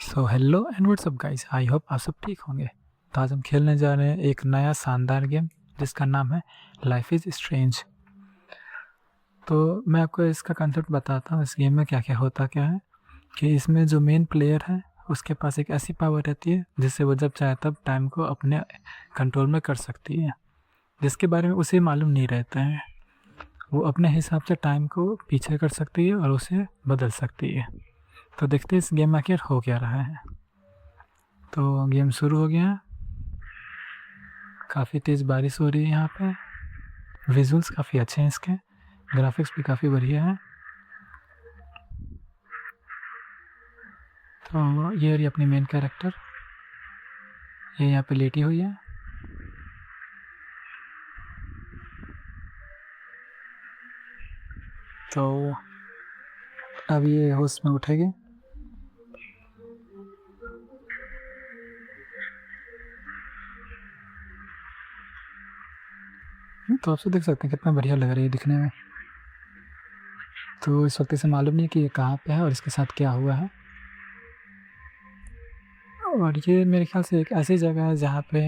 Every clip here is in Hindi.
So hello and WhatsApp guys, I hope आप सब ठीक होंगे। तो आज हम खेलने जा रहे हैं एक नया शानदार गेम जिसका नाम है लाइफ इज़ स्ट्रेंज। तो मैं आपको इसका कंसेप्ट बताता हूँ। इस गेम में क्या क्या होता क्या है कि इसमें जो मेन प्लेयर है उसके पास एक ऐसी पावर रहती है जिससे वो जब चाहे तब टाइम को अपने कंट्रोल में कर सकती है, जिसके बारे में उसे मालूम नहीं रहता है। वो अपने हिसाब से टाइम को पीछे कर सकती है और उसे बदल सकती है। तो देखते हैं इस गेम में आखिर हो क्या रहा है। तो गेम शुरू हो गया है। काफ़ी तेज़ बारिश हो रही है यहाँ पे। विजुअल्स काफ़ी अच्छे हैं इसके, ग्राफिक्स भी काफ़ी बढ़िया है। तो ये रही अपनी मेन कैरेक्टर, ये यहाँ पे लेटी हुई है। तो अब ये होश में उठेगी। तो आप सब देख सकते हैं कितना बढ़िया लग रही है दिखने में। तो इस वक्त इसे मालूम नहीं कि ये कहाँ पे है और इसके साथ क्या हुआ है। और ये मेरे ख्याल से एक ऐसी जगह है जहाँ पे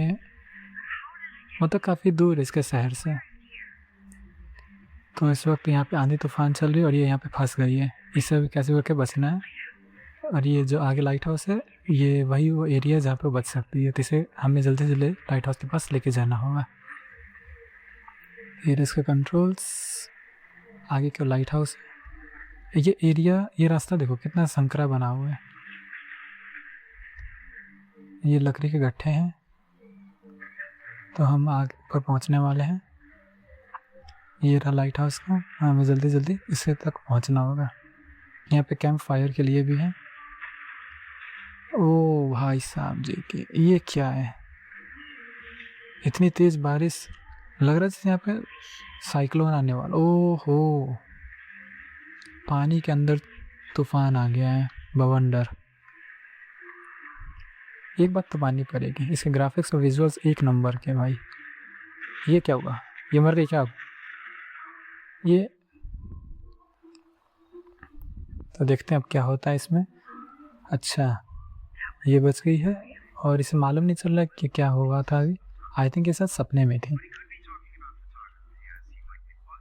मतलब काफ़ी दूर है इसके शहर से। तो इस वक्त यहाँ पे आंधी तूफान चल रही है और ये यहाँ पे फंस गई है। इससे भी कैसे करके बचना है। और ये जो आगे लाइट हाउस है ये वही वो एरिया है जहाँ पे बच सकती है। तो इसे हमें जल्दी से लाइट हाउस के पास लेके जाना होगा। ये इसके कंट्रोल्स, आगे क्यों लाइट हाउस है। ये एरिया, ये रास्ता देखो कितना संकरा बना हुआ है। ये लकड़ी के गट्ठे हैं। तो हम आगे पर पहुँचने वाले हैं। ये रहा लाइट हाउस का, हमें जल्दी जल्दी इससे तक पहुँचना होगा। यहाँ पे कैंप फायर के लिए भी है। ओ भाई साहब जी के, ये क्या है, इतनी तेज़ बारिश, लग रहा है जैसे यहाँ पे साइक्लोन आने वाला। ओहो, पानी के अंदर तूफान आ गया है, बवंडर। एक बात तो माननी पड़ेगी, इसके ग्राफिक्स और विजुअल्स एक नंबर के भाई। ये क्या हुआ, ये मर गई क्या अब? ये तो देखते हैं अब क्या होता है इसमें। अच्छा, ये बच गई है और इसे मालूम नहीं चल रहा कि क्या हुआ था अभी। आई थिंक ये शायद सपने में थी।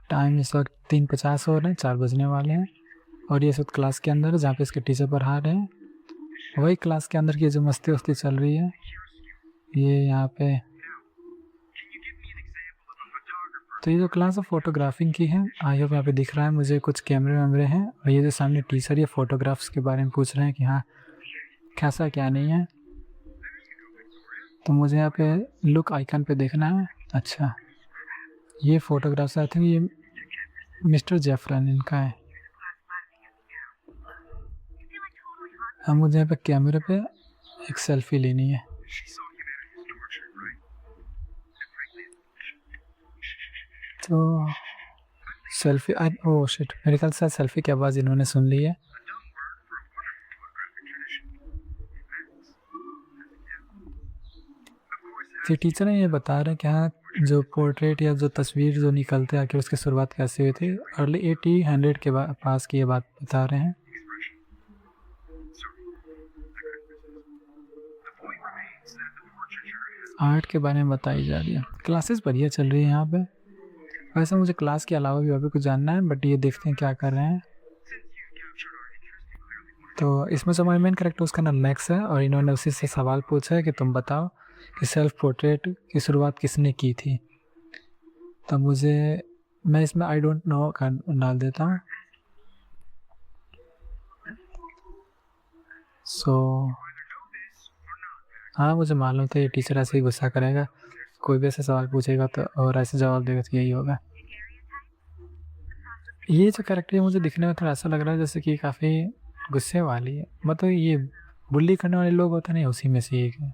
टाइम इस वक्त 3:50 हो रहे हैं, 4 बजने वाले हैं। और ये इस वक्त क्लास के अंदर है जहाँ पे इसके टीचर पढ़ा रहे हैं। वही क्लास के अंदर की जो मस्ती वस्ती चल रही है ये यहाँ पे। तो ये जो क्लास है फोटोग्राफिंग की है। आई होप यहाँ पे दिख रहा है मुझे कुछ कैमरे वैमरे हैं। और ये जो सामने टीचर ये फोटोग्राफ्स के बारे में पूछ रहे हैं कि हाँ कैसा क्या नहीं है। तो मुझे यहाँ पे लुक आइकन पे देखना है। अच्छा, ये फोटोग्राफ्स आई थिंक ये मिस्टर जेफरन इनका है। अब मुझे यहाँ पे कैमरे पे एक सेल्फी लेनी है। तो सेल्फी, ओह शिट, मेरे ख्याल से सेल्फी की आवाज़ इन्होंने सुन ली है। तो टीचर ने ये बता रहे हैं कि हाँ जो पोर्ट्रेट या जो तस्वीर जो निकलते हैं आखिर उसकी शुरुआत कैसे हुई थी। अर्ली 1800 के पास की ये बात बता रहे हैं। आर्ट के बारे में बताई जा रही है। क्लासेस बढ़िया चल रही है यहाँ पे। वैसे मुझे क्लास के अलावा भी और भी कुछ जानना है, बट ये देखते हैं क्या कर रहे हैं। तो इसमें जो हमारे मेन कैरेक्टर उसका नाम मैक्स है और इन्होंने उसी से सवाल पूछा है कि तुम बताओ कि सेल्फ पोर्ट्रेट की शुरुआत किसने की थी। तो मैं इसमें आई डोंट नो का डाल देता हूँ। हाँ मुझे मालूम था ये टीचर ऐसे ही गुस्सा करेगा, कोई भी ऐसे सवाल पूछेगा तो और ऐसे जवाब देगा तो यही होगा। ये जो कैरेक्टर है मुझे दिखने में थोड़ा ऐसा लग रहा है जैसे कि काफ़ी गुस्से वाली है। मतलब ये बुल्ली करने वाले लोग होते नहीं, उसी में से एक है।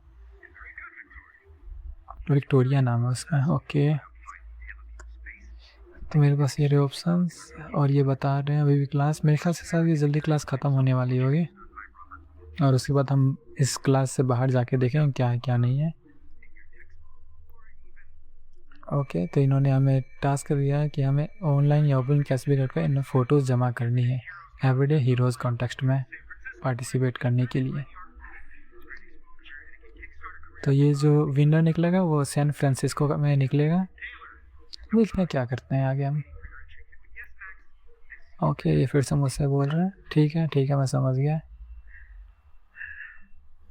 विक्टोरिया नाम है उसका। ओके, तो मेरे पास ये रहे ऑप्शंस और ये बता रहे हैं अभी भी क्लास, मेरे ख्याल से शायद ये जल्दी क्लास ख़त्म होने वाली होगी और उसके बाद हम इस क्लास से बाहर जाके देखें क्या है क्या नहीं है। ओके, तो इन्होंने हमें टास्क दिया है कि हमें ऑनलाइन या ऑफलाइन कैसे भी करके इन फ़ोटोज़ जमा करनी है एवरीडे हीरोज़ कॉन्टेक्स्ट में पार्टिसिपेट करने के लिए। तो ये जो विनर निकलेगा वो सैन फ्रांसिस्को का में निकलेगा। देखते हैं क्या करते हैं आगे हम। ओके, ये फिर से मुझसे बोल रहे हैं। ठीक है, मैं समझ गया।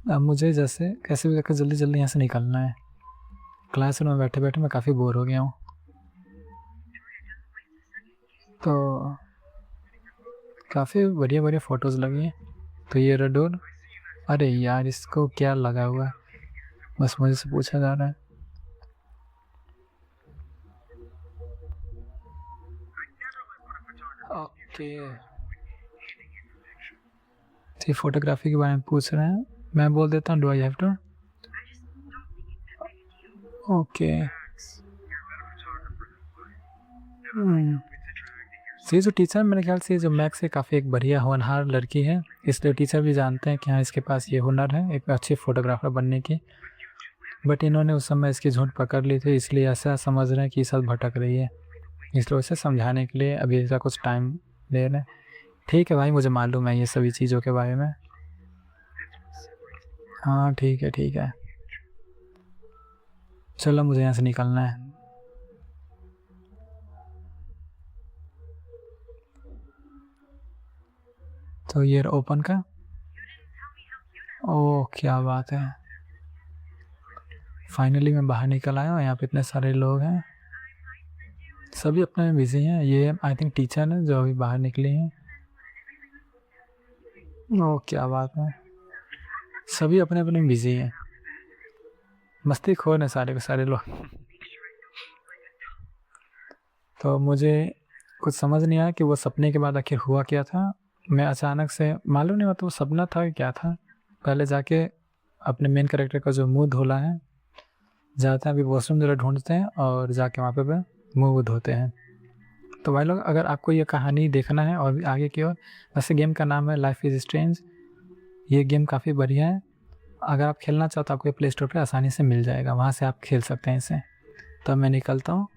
अब मुझे जैसे कैसे भी करके जल्दी जल्दी यहाँ से निकलना है। क्लासरूम में बैठे बैठे मैं काफ़ी बोर हो गया हूँ। तो काफ़ी बढ़िया बढ़िया फ़ोटोज़ लगी हैं। तो ये रहा डोर। अरे यार, इसको क्या लगा हुआ है, बस मुझे से पूछा जा रहा है। ओके, तो फोटोग्राफी के बारे में पूछ रहे हैं। मैं बोल देता हूँ, do I have to? Okay. ये जो टीचर मेरे ख्याल से जो मैक्स से काफ़ी एक बढ़िया होनहार लड़की है, इसलिए टीचर भी जानते हैं कि हाँ इसके पास ये हुनर है एक अच्छी फ़ोटोग्राफ़र बनने की। बट इन्होंने उस समय इसकी झूठ पकड़ ली थी, इसलिए ऐसा समझ रहे हैं कि सब भटक रही है, इसलिए उसे समझाने के लिए अभी ऐसा कुछ टाइम ले रहे हैं। ठीक है भाई, मुझे मालूम है ये सभी चीज़ों के बारे में। हाँ ठीक है, चलो मुझे यहाँ से निकलना है। तो ये ओपन का। ओह क्या बात है, फाइनली मैं बाहर निकल आया हूँ। यहाँ पे इतने सारे लोग हैं, सभी अपने में बिजी हैं। ये आई थिंक टीचर है जो अभी बाहर निकली हैं। ओह क्या बात है, सभी अपने अपने में बिजी हैं, मस्ती खोर है सारे के सारे लोग। तो मुझे कुछ समझ नहीं आया कि वो सपने के बाद आखिर हुआ क्या था। मैं अचानक से मालूम नहीं, मतलब वो सपना था कि क्या था। पहले जाके अपने मेन कैरेक्टर का जो मुंह धोला है, जाते हैं अभी वॉशरूम जरा ढूंढते हैं और जाके वहाँ पे मुंह धोते हैं। तो भाई लोग, अगर आपको ये कहानी देखना है और भी आगे की ओर, वैसे गेम का नाम है लाइफ इज़ स्ट्रेंज। ये गेम काफ़ी बढ़िया है, अगर आप खेलना चाहो तो आपको प्ले स्टोर पर आसानी से मिल जाएगा, वहाँ से आप खेल सकते हैं इसे। तो मैं निकलता हूँ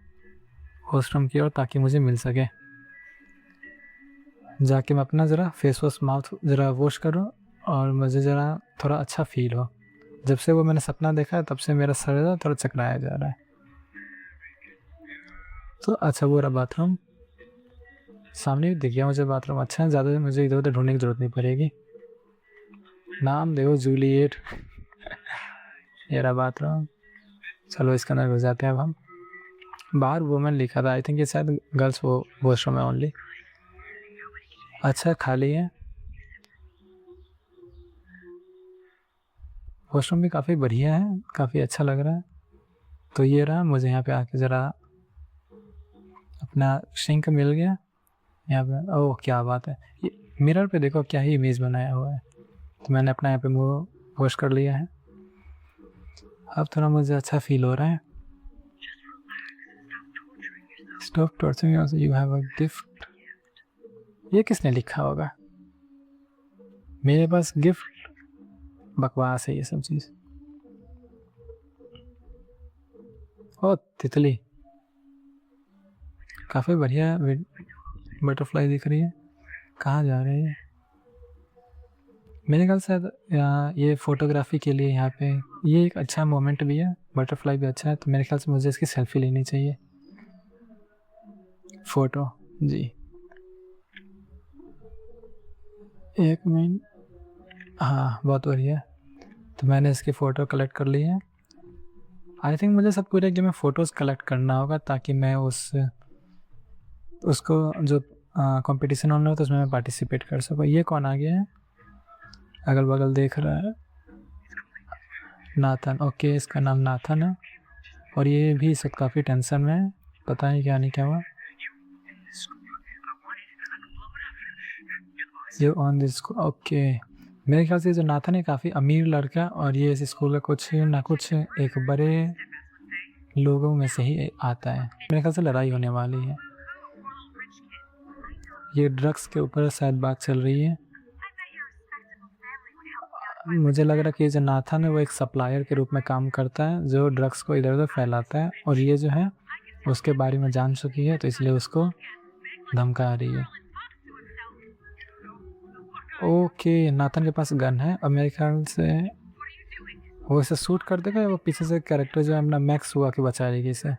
वॉशरूम की ओर ताकि मुझे मिल सके। जाके मैं अपना ज़रा फेस वॉश माउथ ज़रा वॉश करूँ और मुझे ज़रा थोड़ा अच्छा फील हो। जब से वो मैंने सपना देखा है तब से मेरा सर थोड़ा चकराया जा रहा है। तो अच्छा, वो रहा बाथरूम, सामने भी दिख गया मुझे बाथरूम। अच्छा है, ज़्यादा मुझे इधर उधर ढूंढने की ज़रूरत नहीं पड़ेगी। नाम देखो जूलिएट। ये रहा बाथरूम। चलो इसके अंदर घुस जाते हैं अब हम। बाहर वुमेन लिखा था, आई थिंक ये शायद गर्ल्स वो वॉशरूम है ओनली। अच्छा खाली है, वॉशरूम भी काफ़ी बढ़िया है, काफ़ी अच्छा लग रहा है। तो ये रहा, मुझे यहाँ पे आके ज़रा अपना सिंक मिल गया यहाँ पे। ओह क्या बात है, ये मिरर पे देखो क्या ही इमेज बनाया हुआ है। तो मैंने अपना यहाँ पे मुँह वॉश कर लिया है, अब थोड़ा मुझे अच्छा फील हो रहा है। Stop torturing yourself, you have a gift. ये किसने लिखा होगा, मेरे पास गिफ्ट? बकवास है ये सब चीज़। ओ तितली, काफ़ी बढ़िया बटरफ्लाई दिख रही है। कहाँ जा रहे हैं मेरे ख्याल से? ये फ़ोटोग्राफी के लिए यहाँ पे ये एक अच्छा मोमेंट भी है, बटरफ्लाई भी अच्छा है। तो मेरे ख्याल से मुझे इसकी सेल्फी लेनी चाहिए, फ़ोटो जी। एक मिनट, हाँ बहुत बढ़िया। तो मैंने इसकी फ़ोटो कलेक्ट कर ली है। आई थिंक मुझे सब पूरे गेम में फ़ोटोज़ कलेक्ट करना होगा ताकि मैं उसको जो कंपटीशन होना हो तो उसमें मैं पार्टिसिपेट कर सकूँ। ये कौन आ गया है, अगल बगल देख रहा है? नाथन, ओके इसका नाम नाथन है। और ये भी सब काफ़ी टेंशन में है, पता नहीं क्या हुआ। ये ऑन दिस, ओके मेरे ख्याल से जो नाथन है काफ़ी अमीर लड़का, और ये इस स्कूल का कुछ ना कुछ एक बड़े लोगों में से ही आता है। मेरे ख्याल से लड़ाई होने वाली है, ये ड्रग्स के ऊपर शायद बात चल रही है। मुझे लग रहा है कि जो नाथन है वो एक सप्लायर के रूप में काम करता है जो ड्रग्स को इधर उधर फैलाता है, और ये जो है उसके बारे में जान चुकी है तो इसलिए उसको धमका रही है। ओके नाथन के पास गन है, और मेरे ख्याल से वो इसे शूट कर देगा या वो पीछे से कैरेक्टर जो है अपना मैक्स हुआ के बचाएगी इसे?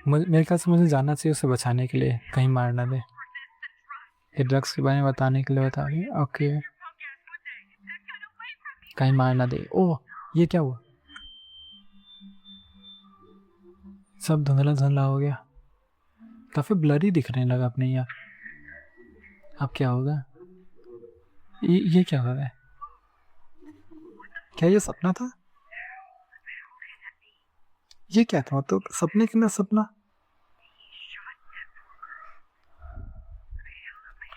मेरे ख्याल से मुझे जाना चाहिए उसे बचाने के लिए, कहीं मार ना दे। ये ड्रग्स के बारे में बताने के लिए बता रही है। ओके, कहीं मार ना दे। ओह, ये क्या हुआ? सब धुंधला धुंधला हो गया, काफी ब्लरी दिखने लगा अपने यार। अब क्या होगा? ये क्या हो रहा है? क्या ये सपना था? ये क्या था? तो सपने के अंदर सपना,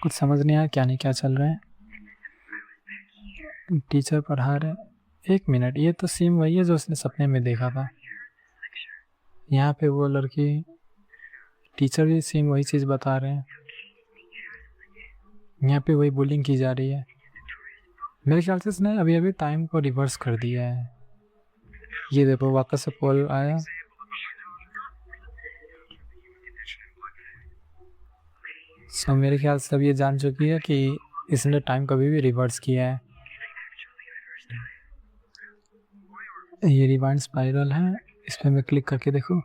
कुछ समझ नहीं आया क्या नहीं क्या चल रहा है। टीचर पढ़ा रहे। एक मिनट, ये तो सीन वही है जो उसने सपने में देखा था। यहाँ पे वो लड़की, टीचर भी सेम वही चीज़ बता रहे हैं। यहाँ पे वही बुलिंग की जा रही है। मेरे ख्याल से इसने अभी अभी टाइम को रिवर्स कर दिया है। ये देखो वापस से पोल आया। सो मेरे ख्याल से अब ये जान चुकी है कि इसने टाइम कभी भी रिवर्स किया है। ये रिवाइंड स्पाइरल है, इस पर मैं क्लिक करके देखूँ।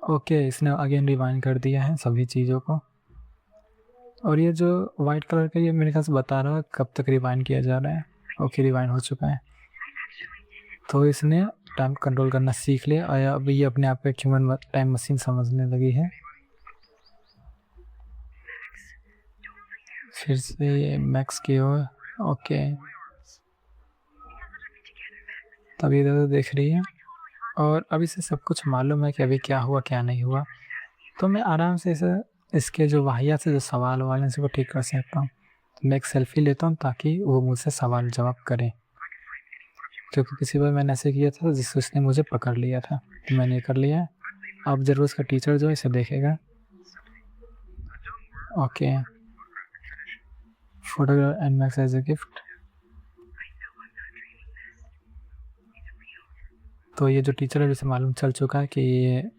ओके, इसने अगेन रिवाइंड कर दिया है सभी चीज़ों को। और ये जो वाइट कलर का, ये मेरे ख्याल से बता रहा है कब तक रिवाइंड किया जा रहा है। ओके, रिवाइंड हो चुका है। तो इसने टाइम कंट्रोल करना सीख लिया और अब ये अपने आप को एक ह्यूमन टाइम मशीन समझने लगी है। फिर से ये मैक्स की ओर। ओके, तब इधर उधर देख रही है और अभी से सब कुछ मालूम है कि अभी क्या हुआ क्या नहीं हुआ। तो मैं आराम से इसे, इसके जो वाहियात से जो सवाल वाले हैं इसको ठीक कर सकता हूँ। तो मैं एक सेल्फी लेता हूँ ताकि वो मुझसे सवाल जवाब करें, क्योंकि किसी बार मैंने ऐसे किया था जिससे उसने मुझे पकड़ लिया था। तो मैंने कर लिया है। अब जरूर उसका टीचर जो है इसे देखेगा। Okay, photograph and Max as a gift. तो ये जो टीचर है जिसे मालूम चल चुका है कि ये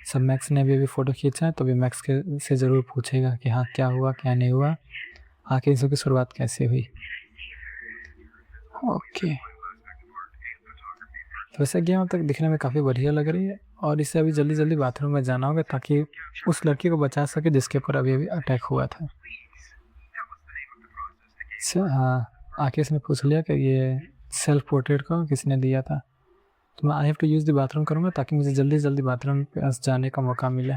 सब मैक्स ने अभी फ़ोटो खींचा है, तो भी मैक्स के से ज़रूर पूछेगा कि हाँ क्या हुआ क्या नहीं हुआ, आखिर इन सब की शुरुआत कैसे हुई। ओके, तो वैसे गेम अब तक दिखने में काफ़ी बढ़िया लग रही है और इसे अभी जल्दी जल्दी बाथरूम में जाना होगा ताकि उस लड़की को बचा सके जिसके ऊपर अभी अभी अटैक हुआ था। हाँ, आके इसने पूछ लिया कि ये सेल्फ पोर्ट्रेट को किसने दिया था। तो मैं I have to use the bathroom करूँगा ताकि मुझे जल्दी जल्दी बाथरूम पे जाने का मौका मिले।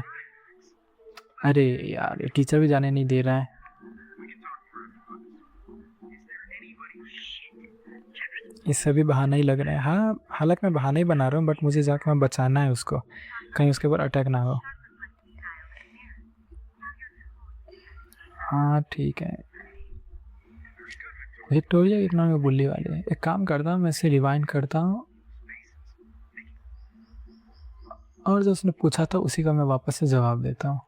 अरे यार, ये टीचर भी जाने नहीं दे रहा है। ये सभी बहाना ही लग रहा है। हाँ, हालांकि मैं बहाना ही बना रहा हूँ, बट मुझे जाकर मैं बचाना है उसको, कहीं उसके ऊपर अटैक ना हो। हाँ ठीक है, विक्टोरिया इतना में बुल्ली वाले है। एक काम करता हूँ, मैं इसे रिवाइंड करता हूँ और जो उसने पूछा था उसी का मैं वापस से जवाब देता हूँ,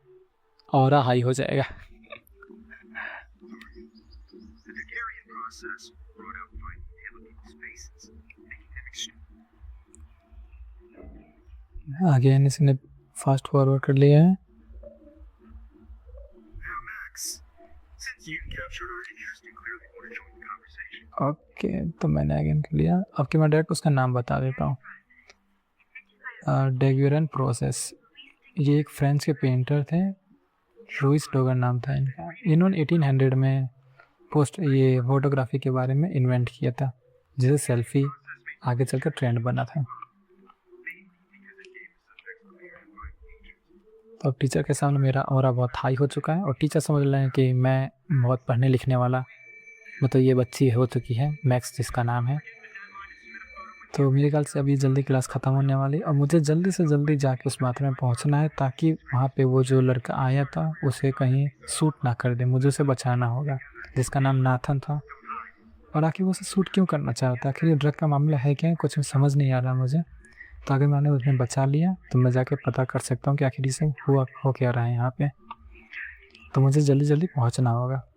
और हाई हो जाएगा। आगे इसने फास्ट फॉरवर्ड कर लिया है। ओके, तो मैंने अगेन कर लिया। अब कि मैं डायरेक्ट उसका नाम बता देता हूँ, डेग्यूरन प्रोसेस। ये एक फ्रेंच के पेंटर थे, लुइस डोगर नाम था इनका। इन्होंने 1800 में ये फोटोग्राफी के बारे में इन्वेंट किया था, जिसे सेल्फी आगे चलकर ट्रेंड बना था। तो अब टीचर के सामने मेरा ऑरा बहुत हाई हो चुका है और टीचर समझ रहे हैं कि मैं बहुत पढ़ने लिखने वाला, मतलब ये बच्ची हो चुकी है मैक्स जिसका नाम है। तो मेरे ख्याल से अभी जल्दी क्लास ख़त्म होने वाली और मुझे जल्दी से जल्दी जाके उस बाथरूम में पहुंचना है ताकि वहाँ पे वो जो लड़का आया था उसे कहीं शूट ना कर दे। मुझे उसे बचाना होगा, जिसका नाम नाथन था। और आखिर वो उसे शूट क्यों करना चाहता है? आखिर ये ड्रग का मामला है क्या? कुछ समझ नहीं आ रहा मुझे। तो अगर मैंने उसमें बचा लिया तो मैं जाके पता कर सकता हूँ कि आखिर इसे हुआ हो क्या रहा है यहाँ पे। तो मुझे जल्दी जल्दी पहुँचना होगा।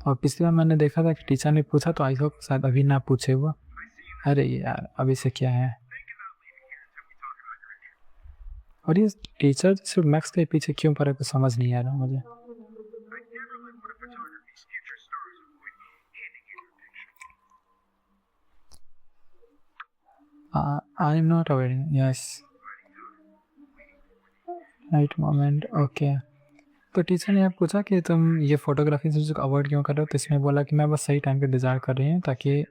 और पिछली बार मैंने देखा था कि टीचर ने पूछा, तो आई होप शायद अभी ना पूछे हुआ। अरे यार, अभी से क्या है? और ये टीचर सिर्फ मैक्स के पीछे क्यों पड़े तो समझ नहीं आ रहा मुझे। I am not avoiding, yes right moment, okay. तो टीचर ने आप पूछा कि तुम ये फोटोग्राफी से अवॉइड क्यों कर रहे हो, तो इसमें बोला कि मैं बस सही टाइम का इंतज़ार कर रही हूँ ताकि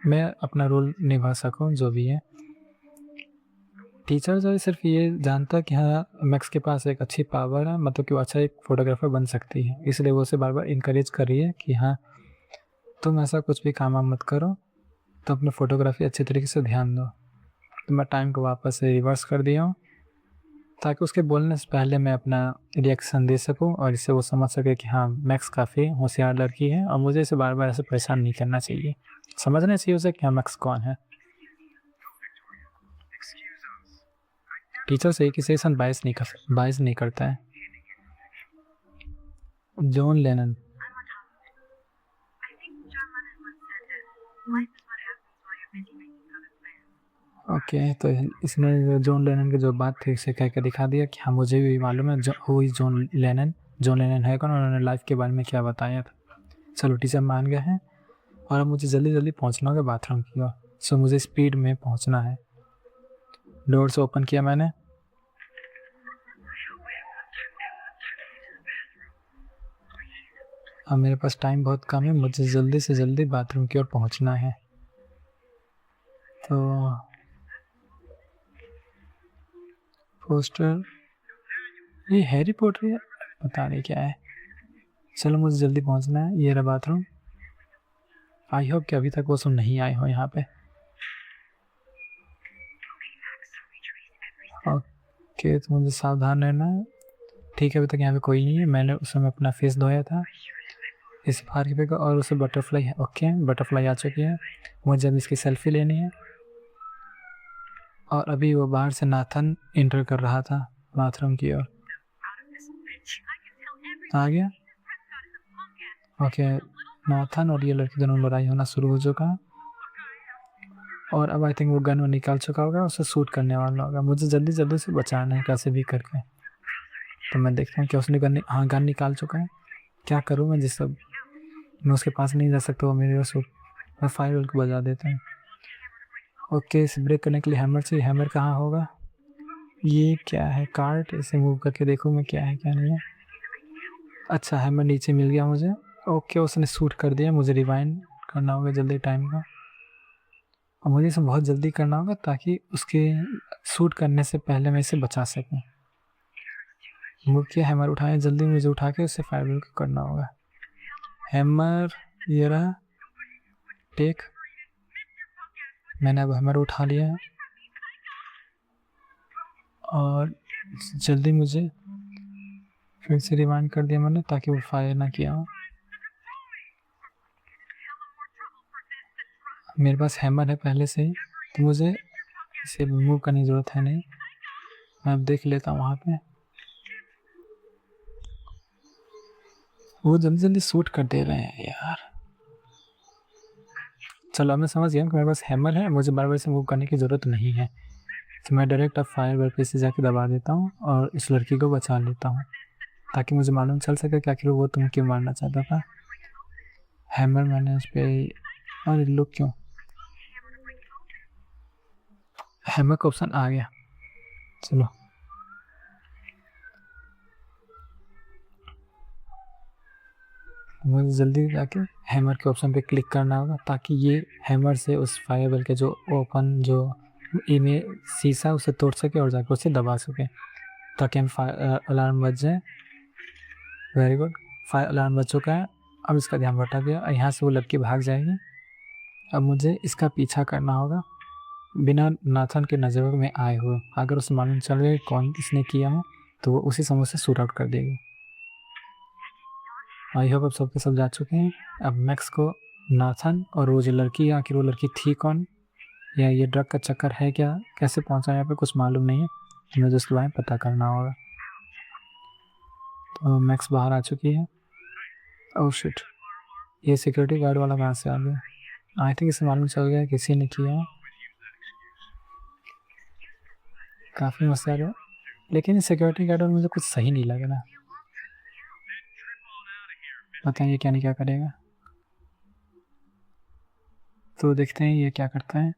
मैं अपना रोल निभा सकूँ जो भी है। टीचर जो है सिर्फ ये जानता है कि हाँ मैक्स के पास एक अच्छी पावर है, मतलब कि वो अच्छा एक फ़ोटोग्राफ़र बन सकती है, इसलिए वो उसे बार बार इनकरेज कर रही है कि हाँ तुम ऐसा कुछ भी काम मत करो, तो अपने फ़ोटोग्राफी अच्छे तरीके से ध्यान दो। तो मैं टाइम को वापस से रिवर्स कर दिया हूँ ताकि उसके बोलने से पहले मैं अपना रिएक्शन दे सकूँ और इससे वो समझ सके कि हाँ मैक्स काफ़ी होशियार लड़की है और मुझे इसे बार बार ऐसे परेशान नहीं करना चाहिए, समझना चाहिए उसे कि हाँ मैक्स कौन है। टीचर से एक ही सेशन बाइस नहीं करता है। John Lennon, okay. तो इसमें जॉन लेनन की जो बात थी उसे कह के दिखा दिया कि हाँ मुझे भी मालूम है who is John Lennon, John Lennon है कौन, उन्होंने लाइफ के बारे में क्या बताया था। चलो टीचर मान गए हैं और अब मुझे जल्दी जल्दी पहुंचना होगा बाथरूम की ओर, सो मुझे स्पीड में पहुंचना है। डोर्स ओपन किया मैंने, अब मेरे पास टाइम बहुत कम है, मुझे जल्दी से जल्दी बाथरूम की ओर पहुंचना है। तो पोस्टर, ये हैरी पॉटर है, पता नहीं क्या है। चलो मुझे जल्दी पहुंचना है, ये रहा बाथरूम। आई होप कि अभी तक वो सब नहीं आए हो यहाँ पे। ओके तो मुझे सावधान रहना है। ठीक है अभी तक यहाँ पे कोई नहीं है, मैंने उस समय अपना फेस धोया था इस पार्क पे और उसे बटरफ्लाई है, ओके बटरफ्लाई आ चुकी है। मुझे अब इसकी सेल्फी लेनी है और अभी वो बाहर से नाथन इंटर कर रहा था बाथरूम की ओर। आ गया, ओके। नाथन और ये लड़की दोनों लड़ाई होना शुरू हो चुका और अब आई थिंक वो गन निकाल चुका होगा, उसे शूट करने वाला होगा। मुझे जल्दी जल्दी से बचाना है कैसे भी करके। तो मैं देखता हूँ कि उसने गन निकाल चुका है। क्या करूँ मैं, जिस सब मैं उसके पास नहीं जा सकता, वो मेरे शूट, मैं फायर को बजा देता हूँ। ओके इसे ब्रेक करने के लिए हैमर चाहिए, हैमर कहाँ होगा, ये क्या है कार्ट, इसे मूव करके देखूँ मैं क्या है क्या नहीं है। अच्छा हैमर नीचे मिल गया मुझे, ओके उसने शूट कर दिया। मुझे रिवाइंड करना होगा जल्दी टाइम का और मुझे इसे बहुत जल्दी करना होगा ताकि उसके शूट करने से पहले मैं इसे बचा सकूं। मूव किया, हैमर उठाया, जल्दी मुझे उठा के उससे फायर करना होगा। हैमर ये रहा, टेक, मैंने अब हैमर उठा लिया है और जल्दी मुझे फिर से रिवाइंड कर दिया मैंने ताकि वो फायर ना किया हो। मेरे पास हैमर है पहले से ही, तो मुझे इसे मूव करने की ज़रूरत है नहीं। मैं अब देख लेता हूँ वहाँ पे, वो जल्दी जल्दी शूट कर दे रहे हैं यार। चलो अब मैं समझ गया कि मेरे पास हैमर है, मुझे बार बार से मूव करने की ज़रूरत नहीं है। तो मैं डायरेक्ट अब फायर पे से जाके दबा देता हूँ और इस लड़की को बचा लेता हूँ ताकि मुझे मालूम चल सके कि आखिर वो तुम्हें क्यों मारना चाहता था। हैमर मैंने उस पर, और लुक क्यों, हैमर का ऑप्शन आ गया। चलो मुझे जल्दी जाके हैमर के ऑप्शन पे क्लिक करना होगा ताकि ये हैमर से उस फायरबल के जो ओपन जो इमेज शीशा उसे तोड़ सके और जाकर उसे दबा सके ताकि हम फायर अलार्म बज जाए। वेरी गुड, फायर अलार्म बज चुका है। अब इसका ध्यान भटक गया, यहाँ से वो लड़की भाग जाएगी। अब मुझे इसका पीछा करना होगा बिना नाथन के नज़रों में आए हुए। अगर उसे मालूम चल गया कौन इसने किया है तो वो उसी समय से शूट आउट कर देगी। आई होप अब सबके सब जा चुके हैं। अब मैक्स को नाथन और वो जो लड़की, आखिर वो लड़की थी कौन या ये ड्रग का चक्कर है क्या, कैसे पहुंचा यहाँ पे कुछ मालूम नहीं है, तो मुझे उसके बारे में पता करना होगा। तो मैक्स बाहर आ चुकी है। ओह शिट, ये सिक्योरिटी गार्ड वाला कहाँ से आ गया। आई थिंक इसे मालूम चल गया किसी ने किया है, काफ़ी मसला है। लेकिन इस सिक्योरिटी गार्ड मुझे कुछ सही नहीं लग रहा, पता नहीं ये क्या नहीं क्या करेगा। तो देखते हैं ये क्या करता है।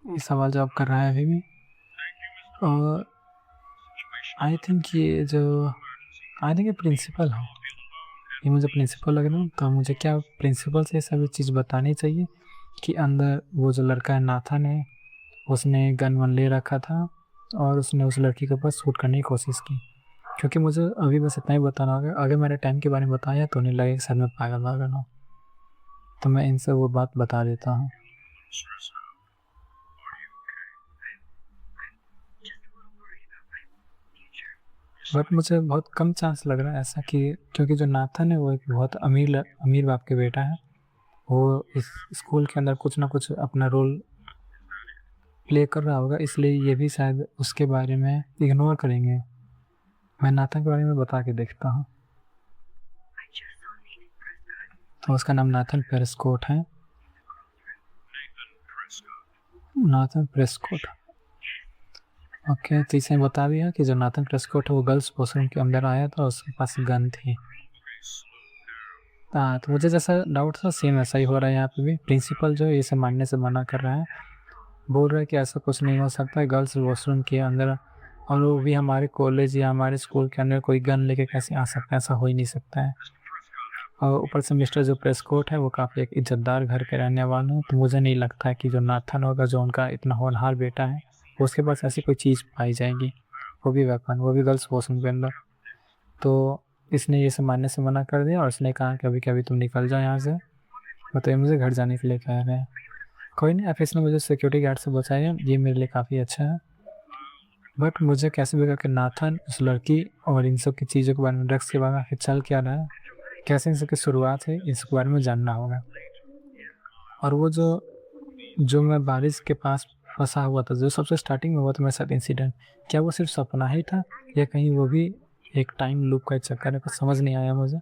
ये सवाल जवाब कर रहा है अभी भी। और आई थिंक ये प्रिंसिपल है, ये मुझे प्रिंसिपल लग रहा है। तो मुझे क्या प्रिंसिपल से सभी चीज़ बतानी चाहिए कि अंदर वो जो लड़का है नाथन है, उसने गन वन ले रखा था और उसने उस लड़की के ऊपर शूट करने की कोशिश की। क्योंकि मुझे अभी बस इतना ही बताना होगा, अगर मैंने टाइम के बारे में बताया तो नहीं लगेगा सर मैं पागल वागल हूँ, तो मैं इनसे वो बात बता देता हूँ। बट मुझे बहुत कम चांस लग रहा है ऐसा कि, क्योंकि जो नाथन है वो एक बहुत अमीर बाप के बेटा है, वो इस स्कूल के अंदर कुछ ना कुछ अपना रोल प्ले कर रहा होगा, इसलिए ये भी शायद उसके बारे में इग्नोर करेंगे। मैं नाथन के बारे में बता के देखता हूँ। तो उसका नाम नाथन प्रेस्कॉट है, नाथन प्रेस्कॉट। ओके, तो इसे बता दिया कि जो नाथन प्रेस्कॉट है वो गर्ल्स वॉशरूम के अंदर आया था, उसके पास गन थी। हाँ, तो मुझे जैसा डाउट था सेम ऐसा ही हो रहा है यहाँ पे भी। प्रिंसिपल जो है इसे मानने से मना कर रहा है, बोल रहा है कि ऐसा कुछ नहीं हो सकता है गर्ल्स वॉशरूम के अंदर, और वो भी हमारे कॉलेज या हमारे स्कूल के अंदर कोई गन लेके कैसे आ सकता है, ऐसा हो ही नहीं सकता है। और ऊपर से मिस्टर जो प्रेस्कॉट है वो काफ़ी एक इज्जतदार घर के रहने वाले हैं, तो मुझे नहीं लगता है कि जो नाथन होगा, जो उनका इतना होनहार बेटा है, उसके पास ऐसी कोई चीज़ पाई जाएगी, वो भी वेपन, वो भी गर्ल्स वॉशरूम के अंदर। तो इसने ये सब मानने से मना कर दिया और उसने कहा कि अभी कभी तुम निकल जाओ यहाँ से, मतलब मुझे घर जाने के लिए कह रहे हैं। कोई नहीं, अब इसने मुझे सिक्योरिटी गार्ड से बचाया, ये मेरे लिए काफ़ी अच्छा है। बट मुझे कैसे भी करके नाथन, उस लड़की और इन सब की चीज़ों के बारे में, ड्रग्स के बारे में आखिर चल क्या रहा है, कैसे इन सब की शुरुआत है, इसके बारे में जानना होगा। और वो जो मैं बारिश के पास फंसा हुआ था, जो सबसे स्टार्टिंग में हुआ था मेरे साथ इंसिडेंट, क्या वो सिर्फ सपना ही था या कहीं वो भी एक टाइम लूप का चक्कर है, कुछ समझ नहीं आया मुझे।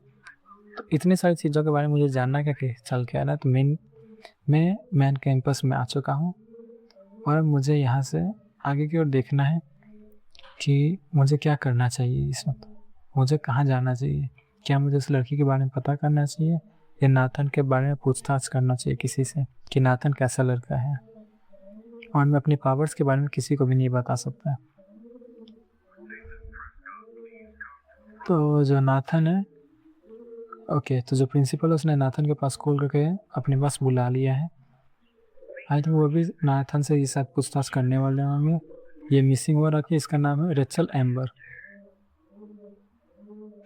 तो इतनी सारी चीज़ों के बारे में मुझे जानना क्या कि चल क्या रहा है। तो मैं मेन कैंपस में आ चुका हूँ और मुझे यहाँ से आगे की ओर देखना है कि मुझे क्या करना चाहिए इस वक्त, मुझे कहाँ जाना चाहिए, क्या मुझे उस लड़की के बारे में पता करना चाहिए या नाथन के बारे में पूछताछ करना चाहिए किसी से कि नाथन कैसा लड़का है। और मैं अपनी पावर्स के बारे में किसी को भी नहीं बता सकता। तो जो नाथन है, ओके, तो जो प्रिंसिपल है उसने नाथन के पास कॉल करके अपने पास बुला लिया है। आई थिंक वो भी नाथन से ये सब पूछताछ करने वाले होंगे। ये मिसिंग हो रखी है, इसका नाम है रेचल एम्बर।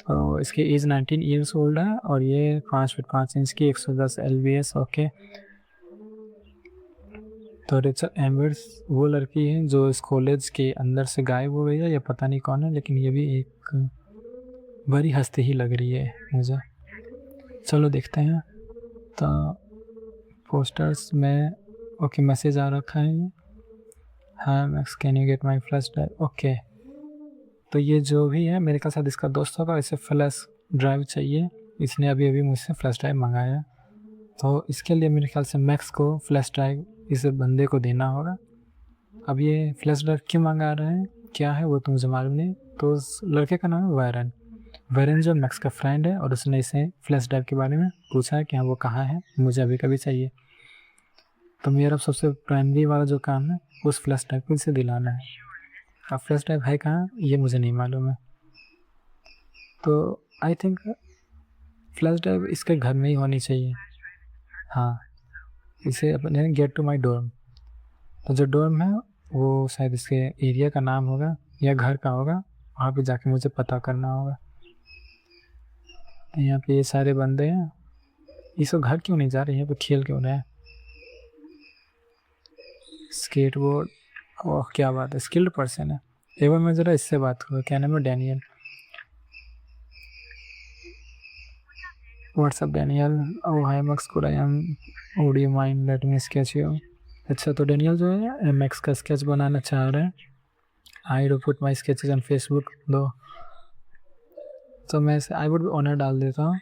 तो इसकी एज 19 ईयर्स ओल्ड है और ये 5 फीट 5 इंच की, 110 LBS। ओके, तो रेचल एम्बर वो लड़की है जो इस कॉलेज के अंदर से गायब हो गई है, या पता नहीं कौन है, लेकिन ये भी एक बड़ी हस्ती ही लग रही है मुझे। चलो देखते हैं। तो पोस्टर्स में ओके मैसेज आ रखा है, हाँ max can you get my flash drive. Okay, तो ये जो भी है मेरे ख्याल साथ इसका दोस्त होगा, इसे फ्लैश ड्राइव चाहिए, इसने अभी अभी मुझसे फ्लैश ड्राइव मंगाया। तो इसके लिए मेरे ख्याल से मैक्स को फ्लैश ड्राइव इस बंदे को देना होगा। अब ये फ्लैश ड्राइव क्यों मंगा रहे हैं, क्या है वो तो मुझे मालूम नहीं। तो उस लड़के का नाम है वायरन, वायरन जो मैक्स का फ्रेंड है, और उसने इसे फ्लैश ड्राइव के बारे में पूछा है कि हाँ वो कहाँ है, मुझे अभी कभी चाहिए। तो मेरा सबसे प्राइमरी वाला जो काम है उस फ्लैश ड्राइव को इसे दिलाना है। अब फ्लैश ड्राइव है कहाँ ये मुझे नहीं मालूम है। तो आई थिंक फ्लैश ड्राइव इसके घर में ही होनी चाहिए। हाँ, इसे अपने गेट टू माई डोर्म, तो जो डोर्म है वो शायद इसके एरिया का नाम होगा या घर का होगा, वहाँ पे जाके मुझे पता करना होगा। यहाँ पे ये सारे बंदे हैं, इस घर क्यों नहीं जा रहे, यहाँ पे खेल क्यों रहे हैं। स्केटबोर्ड, ओह क्या बात है, स्किल्ड पर्सन है। एक बार मैं ज़रा इससे बात करूँ, क्या नाम है, Daniel. What's up Daniel, oh hi Max, good I am, would you mind let me sketch you. अच्छा, तो डैनियल जो है मैक्स का स्केच बनाना चाह रहे हैं। I do put my sketches on Facebook दो, तो मैं आई वुड ऑनर डाल देता हूँ।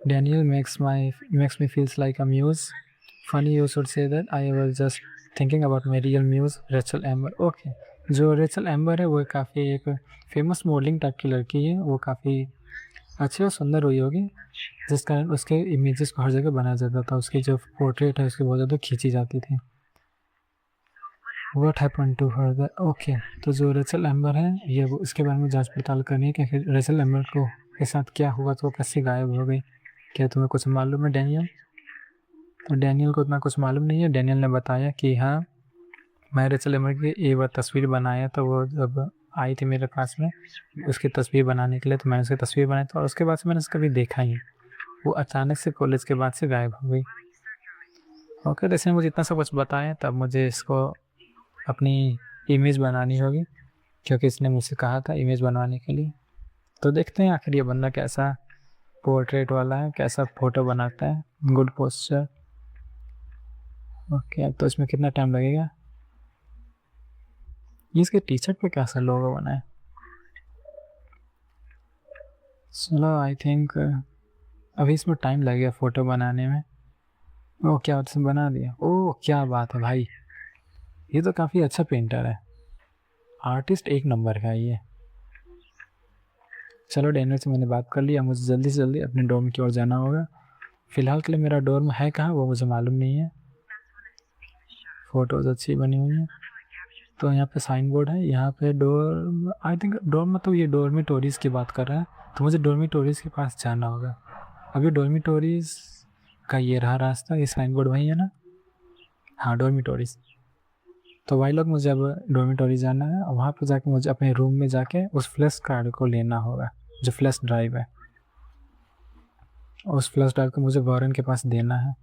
Daniel makes me feels like a muse. Funny you should say that. I was just thinking about my real muse, Rachel amber. Okay, जो रेचल एम्बर है वो काफ़ी एक फेमस मॉडलिंग टाइप की लड़की है, वो काफ़ी अच्छी और सुंदर हुई होगी, जिस कारण उसके इमेजेस को हर जगह बनाया जाता था, उसकी जो पोर्ट्रेट है उसकी बहुत ज़्यादा खींची जाती थी। What happened to her okay. तो जो रेचल एम्बर है ये वो इसके बारे में जांच पड़ताल करनी है कि आखिर रेचल एम्बर को के साथ क्या हुआ, तो वो कैसे गायब हो गई। क्या तुम्हें कुछ मालूम है डैनियल? तो डैनियल को उतना कुछ मालूम नहीं है। डैनियल ने बताया कि हाँ, मैं रेचल एम्बर की एक बार तस्वीर बनाया, तो वो जब आई थी मेरे पास में उसकी तस्वीर बनाने के लिए, तो मैंने उसकी तस्वीर बनाई था और उसके बाद से मैंने उसको कभी देखा ही। वो अचानक से कॉलेज के बाद से गायब हो गई। ओके, तो इसने मुझे इतना सब कुछ बताया, तब मुझे इसको अपनी इमेज बनानी होगी, क्योंकि इसने मुझसे कहा था इमेज बनवाने के लिए। तो देखते हैं आखिर ये बंदा कैसा पोर्ट्रेट वाला है, कैसा फ़ोटो बनाता है, गुड पोस्चर। ओके, तो इसमें कितना टाइम लगेगा? ये इसके टी शर्ट पे कैसा लोगो बना है? चलो आई थिंक अभी इसमें टाइम लगेगा फ़ोटो बनाने में। ओह, क्या उसने बना दिया? ओह, क्या बात है भाई, ये तो काफ़ी अच्छा पेंटर है, आर्टिस्ट एक नंबर का है ये। चलो डैनियल से मैंने बात कर लिया, मुझे जल्दी से जल्दी अपने डोम की ओर जाना होगा। फ़िलहाल के लिए मेरा डोर्म है कहाँ वो मुझे मालूम नहीं है। फ़ोटोज़ अच्छी बनी हुई हैं। तो यहाँ पे साइन बोर्ड है, यहाँ पे डोर, आई थिंक डोर्म मतलब ये डोर्मिटोरीज़ की बात कर रहा है, तो मुझे डोर्मिटोरीज़ के पास जाना होगा। अभी डोर्मिटोरीज़ का ये रहा रास्ता, ये साइन बोर्ड वही है ना? हाँ, डोर्मिटोरीज़। तो भाई लोग मुझे अब डोर्मिटोरी जाना है और वहाँ पर जाके मुझे अपने रूम में जाके उस फ्लैश कार्ड को लेना होगा, जो फ्लैश ड्राइव है। उस फ्लैश ड्राइव को मुझे वॉरेन के पास देना है।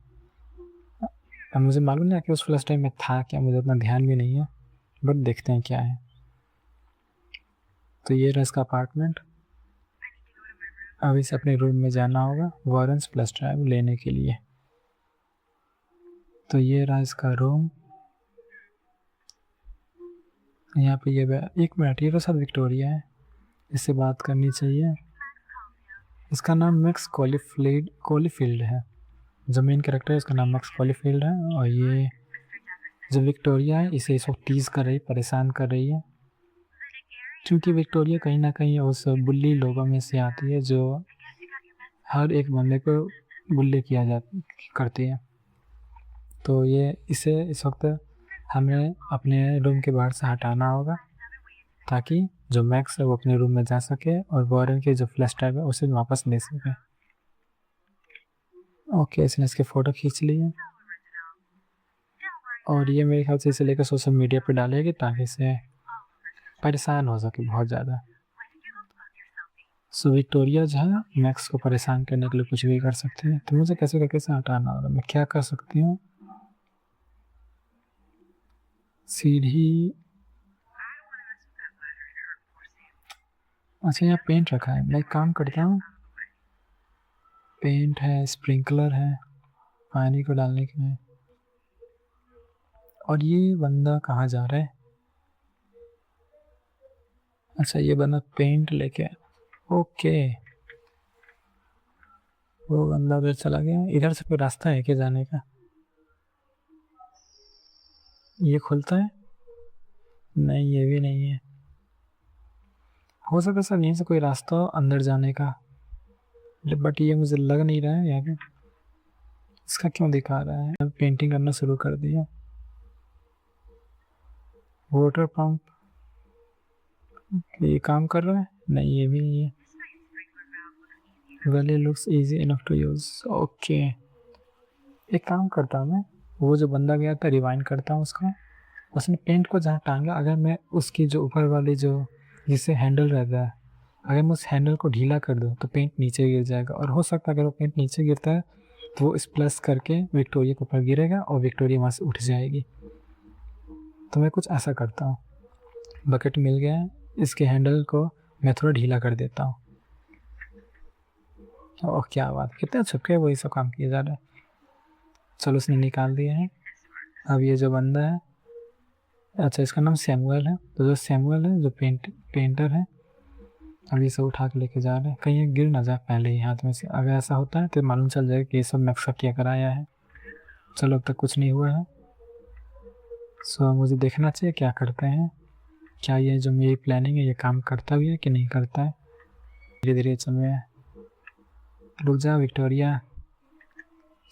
अब मुझे मालूम नहीं है कि उस फ्लैश ड्राइव में था क्या, मुझे उतना ध्यान भी नहीं है, बट देखते हैं क्या है। तो ये रहा इसका अपार्टमेंट। अब इसे अपने रूम में जाना होगा वॉरेन्स फ्लैश ड्राइव लेने के लिए। तो ये रहा इसका रूम। यहाँ पे ये एक मिनट, ये तो शायद विक्टोरिया है, इससे बात करनी चाहिए। इसका नाम मैक्स कॉलीफील्ड है, जो मेन कैरेक्टर है उसका नाम मैक्स कॉलीफील्ड है। और ये जो विक्टोरिया है इसे इस वक्त टीज़ कर रही, परेशान कर रही है, क्योंकि विक्टोरिया कहीं ना कहीं उस बुल्ली लोगों में से आती है जो हर एक बंदे को बुल्ली करती है। तो ये इसे इस वक्त हमें अपने रूम के बाहर से हटाना होगा, ताकि जो मैक्स है वो अपने रूम में जा सके और वॉरेन के जो फ्लैश ड्राइव है उसे वापस ले सके। ओके, इसने इसके फ़ोटो खींच ली है और ये मेरे ख्याल से इसे लेकर सोशल मीडिया पे डालेगी, ताकि इसे परेशान हो सके बहुत ज़्यादा। सो विक्टोरिया जो है मैक्स को परेशान करने के लिए कुछ भी कर सकती है, तो मुझे कैसे करके इसे हटाना होगा। मैं क्या कर सकती हूँ? सीढ़ी, अच्छा यहाँ पेंट रखा है, मैं एक काम करता हूँ, पेंट है, स्प्रिंकलर है पानी को डालने के लिए। और ये बंदा कहाँ जा रहा है? अच्छा, ये बंदा पेंट लेके, ओके, वो बंदा उधर चला गया। इधर से कोई रास्ता है क्या जाने का? ये खुलता है? नहीं, ये भी नहीं है। हो सकता है सर यहीं से कोई रास्ता हो अंदर जाने का, बट ये मुझे लग नहीं रहा है। यहाँ पे इसका क्यों दिखा रहा है? अब पेंटिंग करना शुरू कर दिया। वाटर पंप, ये काम कर रहा है? नहीं, ये भी नहीं है। Well, looks easy enough to use. Okay, एक काम करता हूँ मैं, वो जो बंदा गया था रिवाइंड करता हूँ उसका, उसने पेंट को जहाँ टांगा, अगर मैं उसकी जो ऊपर वाली जो जिससे हैंडल रहता है, अगर मैं उस हैंडल को ढीला कर दूँ तो पेंट नीचे गिर जाएगा, और हो सकता है अगर वो पेंट नीचे गिरता है तो वो स्प्लैश करके विक्टोरिया के ऊपर गिरेगा और विक्टोरिया वहाँ से उठ जाएगी। तो मैं कुछ ऐसा करता हूँ, बकेट मिल गया है, इसके हैंडल को मैं थोड़ा ढीला कर देता हूँ। ओह, क्या बात, कितने छुपके वही सब काम किए जा रहे हैं। चलो, उसने निकाल दिया है। अब ये जो बंदा है, अच्छा इसका नाम सैमुअल है, तो जो सैमुअल है जो पेंटर है, अब ये सब उठा के लेके जा रहे हैं, कहीं ये गिर ना जाए पहले ही हाथ में से। अगर ऐसा होता है तो मालूम चल जाएगा कि ये सब मैक्स क्या कराया है। चलो, अब तक कुछ नहीं हुआ है। सो मुझे देखना चाहिए क्या करते हैं, क्या ये जो मेरी प्लानिंग है ये काम करता भी है कि नहीं करता है। धीरे धीरे चल रहे हैं। रुक जा विक्टोरिया।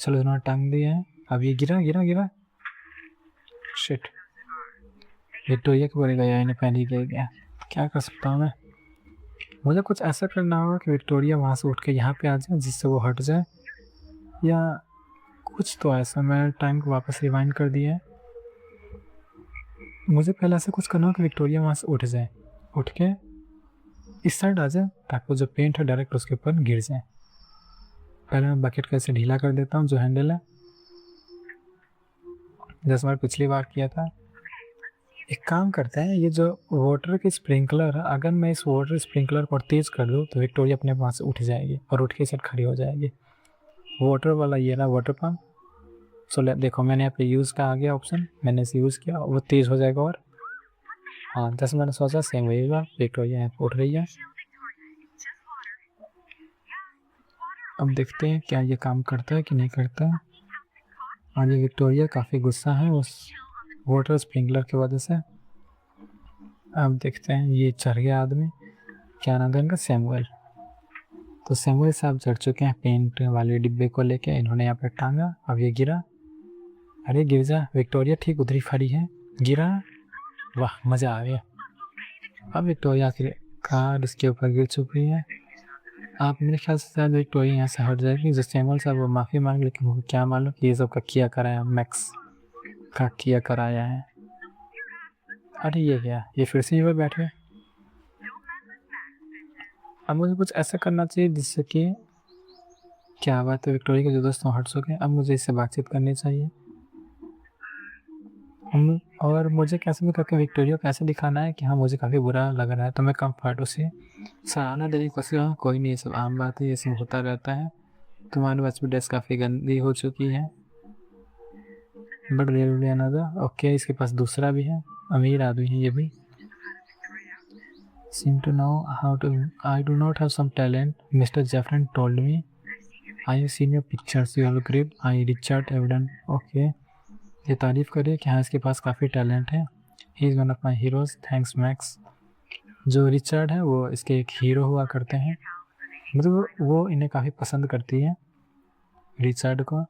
चलो, उन्होंने टांग दिया है। अब ये गिरा गिरा गिरा, शिट। विक्टोरिया के बोलेगा या इन्हें पहन ही गया, क्या कर सकता हूँ मैं? मुझे कुछ ऐसा करना होगा कि विक्टोरिया वहाँ से उठ के यहाँ पे आ जाए जिससे वो हट जाए, या कुछ तो ऐसा। मैं टाइम को वापस रिवाइंड कर दिया है। मुझे पहले ऐसा कुछ करना होगा कि विक्टोरिया वहाँ से उठ जाए, उठ के इस साइड आ जाए ताकि वो जो पेंट है डायरेक्ट उसके ऊपर गिर जाए। पहले मैं बकेट का ऐसे ढीला कर देता हूँ जो हैंडल है, जैसे मैंने पिछली बार किया था। एक काम करते हैं, ये जो वाटर की स्प्रिंकलर है, अगर मैं इस वाटर स्प्रिंकलर को तेज़ कर दूँ तो विक्टोरिया अपने वहाँ से उठ जाएगी और उठ के साथ खड़ी हो जाएगी। वाटर वाला ये रहा वाटर पम्प। सो देखो मैंने यहाँ पे यूज़ का आ गया ऑप्शन, मैंने इसे यूज़ किया, वो तेज़ हो जाएगा। और हाँ, जैसे मैंने सोचा सेम वही हुआ, विक्टोरिया यहाँ पे उठ रही है। अब देखते हैं क्या ये काम करता है कि नहीं करता है। और ये विक्टोरिया काफ़ी गुस्सा है उस वाटर स्प्रिंकलर की वजह से। अब देखते हैं, ये चढ़ गया आदमी, क्या नाम था इनका, सैमुअल। तो सैमुअल साहब चढ़ चुके हैं पेंट वाले डिब्बे को लेके, इन्होंने यहाँ पे टांगा। अब ये गिरा, अरे गिर जा, विक्टोरिया ठीक उधरी खड़ी है, गिरा, वाह मज़ा आ गया। अब विक्टोरिया की कार इसके ऊपर गिर चुकी है। आप मेरे ख्याल से शायद विक्टोरिया यहाँ से हट जाएगी। जो सैमुअल साहब वो माफ़ी मांग, लेकिन वो क्या मालूम कि ये सब का किया कराया, मैक्स का किया कराया है। अरे ये क्या, ये फिर से यहीं पर बैठे। अब मुझे कुछ ऐसा करना चाहिए जिससे कि, क्या बात है, विक्टोरिया के जो दोस्त हट चुके हैं, अब मुझे इससे बातचीत करनी चाहिए। और मुझे कैसे भी करके विक्टोरिया को ऐसे दिखाना है कि हाँ मुझे काफ़ी बुरा लग रहा है, तो मैं कम्फर्ट उसे सराहना देने की कोशिश करूँ। कोई नहीं, ये सब आम बात है, ये सब होता रहता है। तुम्हारी बस भी ड्रेस काफ़ी गंदी हो चुकी है, बट रेलवे अनदर। ओके, इसके पास दूसरा भी है, अमीर आदमी है ये भी। Seem to know how to. I do not have some talent. Mr. Jeffrin told me. I have seen your pictures. You look great. I Richard Evident. Okay. ये तारीफ़ करे कि हाँ इसके पास काफ़ी टैलेंट है। He is one of my heroes, thanks max. जो रिचर्ड है वो इसके एक हीरो हुआ करते हैं, मतलब वो इन्हें काफ़ी पसंद करती है, रिचर्ड को।